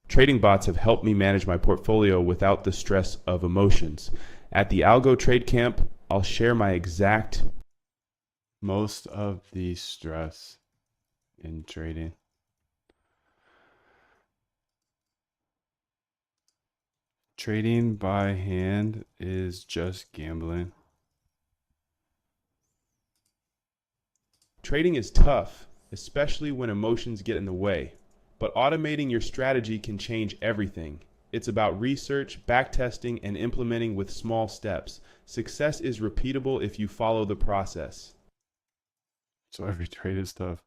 Trading bots have helped me manage my portfolio without the stress of emotions. At the Algo Trade Camp, I'll share my exact... Most of the stress in trading. Trading by hand is just gambling. Trading is tough, especially when emotions get in the way. But automating your strategy can change everything. It's about research, backtesting, and implementing with small steps. Success is repeatable if you follow the process. So every trade is tough.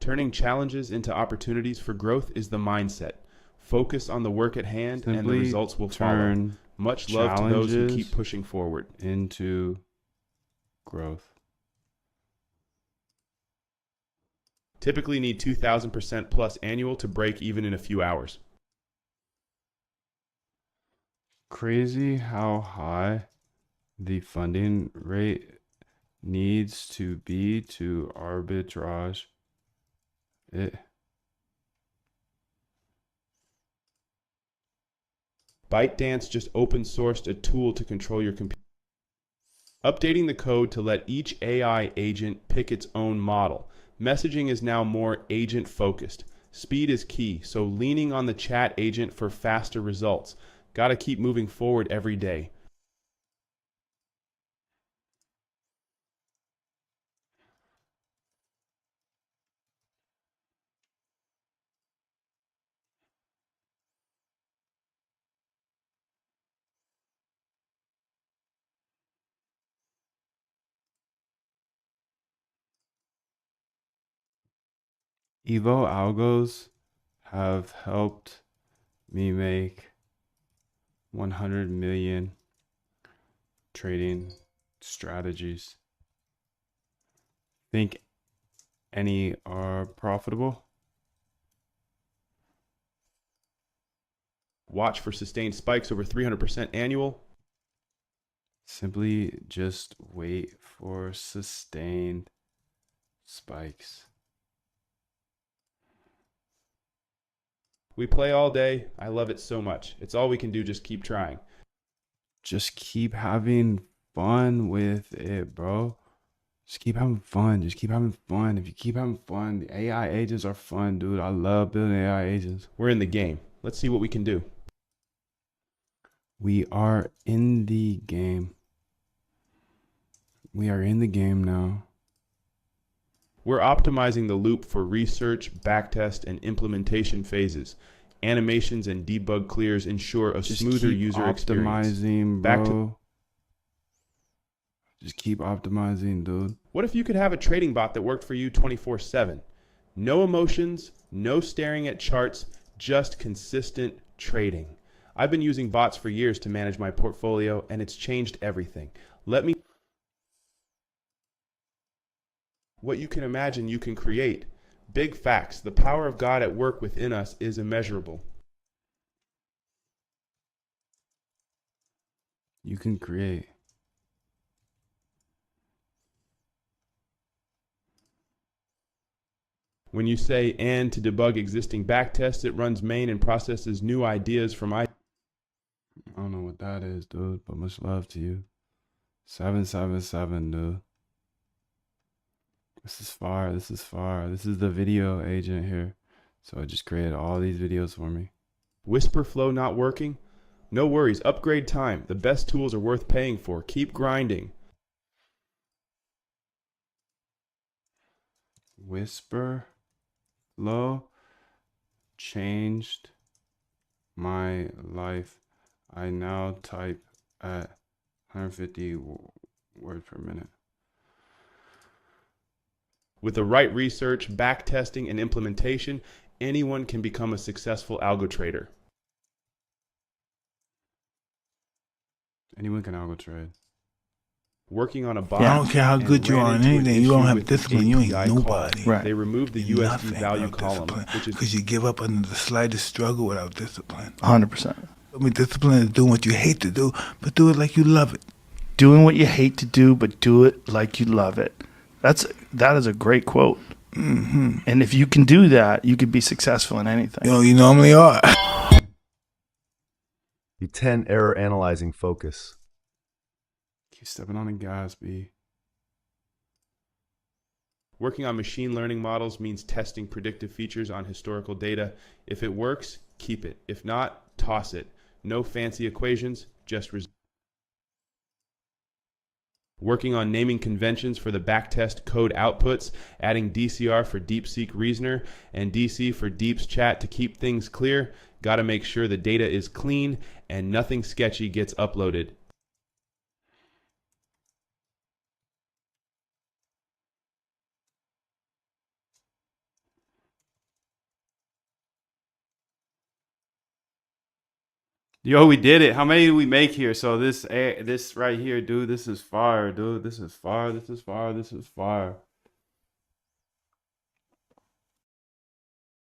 Turning challenges into opportunities for growth is the mindset. Focus on the work at hand and the results will follow. Much love to those who keep pushing forward. Into growth. Typically need 2,000% plus annual to break even in a few hours. Crazy how high the funding rate needs to be to arbitrage it. ByteDance just open sourced a tool to control your computer. Updating the code to let each AI agent pick its own model. Messaging is now more agent focused. Speed is key, so leaning on the chat agent for faster results. Gotta keep moving forward every day. Evo algos have helped me make 100 million trading strategies. Think any are profitable? Watch for sustained spikes over 300% annual. Simply just wait for sustained spikes. We play all day. I love it so much. It's all we can do. Just keep trying. Just keep having fun with it, bro. Just keep having fun. Just keep having fun. If you keep having fun, the AI agents are fun, dude. I love building AI agents. We're in the game. Let's see what we can do. We are in the game. We are in the game now. We're optimizing the loop for research, backtest, and implementation phases. Animations and debug clears ensure a smoother user experience. Bro. Just keep optimizing, dude. What if you could have a trading bot that worked for you 24/7? No emotions, no staring at charts, just consistent trading. I've been using bots for years to manage my portfolio, and it's changed everything. What you can imagine you can create. Big facts. The power of God at work within us is immeasurable. You can create. When you say "and" to debug existing backtests, it runs main and processes new ideas from I don't know what that is, dude, but much love to you. 777, dude. This is fire. This is fire. This is the video agent here. So I just created all these videos for me. Whisper flow not working? No worries. Upgrade time. The best tools are worth paying for. Keep grinding. Whisper flow changed my life. I now type at 150 words per minute. With the right research, backtesting, and implementation, anyone can become a successful algo trader. Anyone can algo trade. Working on a bot. I don't care how good you are in anything. You don't have discipline. You ain't nobody. Right. They removed the USD value column, which is because you give up under the slightest struggle without discipline. 100%. I mean, discipline is doing what you hate to do, but do it like you love it. Doing what you hate to do, but do it like you love it. That is a great quote. Mm-hmm. And if you can do that, you can be successful in anything. You normally are. You 10 error analyzing focus. Keep stepping on the gas, B. Working on machine learning models means testing predictive features on historical data. If it works, keep it. If not, toss it. No fancy equations, just working on naming conventions for the backtest code outputs, adding DCR for DeepSeek Reasoner and DC for Deep's Chat to keep things clear. Got to make sure the data is clean and nothing sketchy gets uploaded. Yo, we did it. How many did we make here? So this right here, dude, this is fire, dude. This is fire. This is fire. This is fire.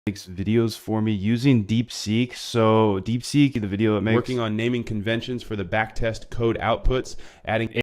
Makes videos for me using DeepSeek. So DeepSeek, the video it makes. Working on naming conventions for the backtest code outputs, adding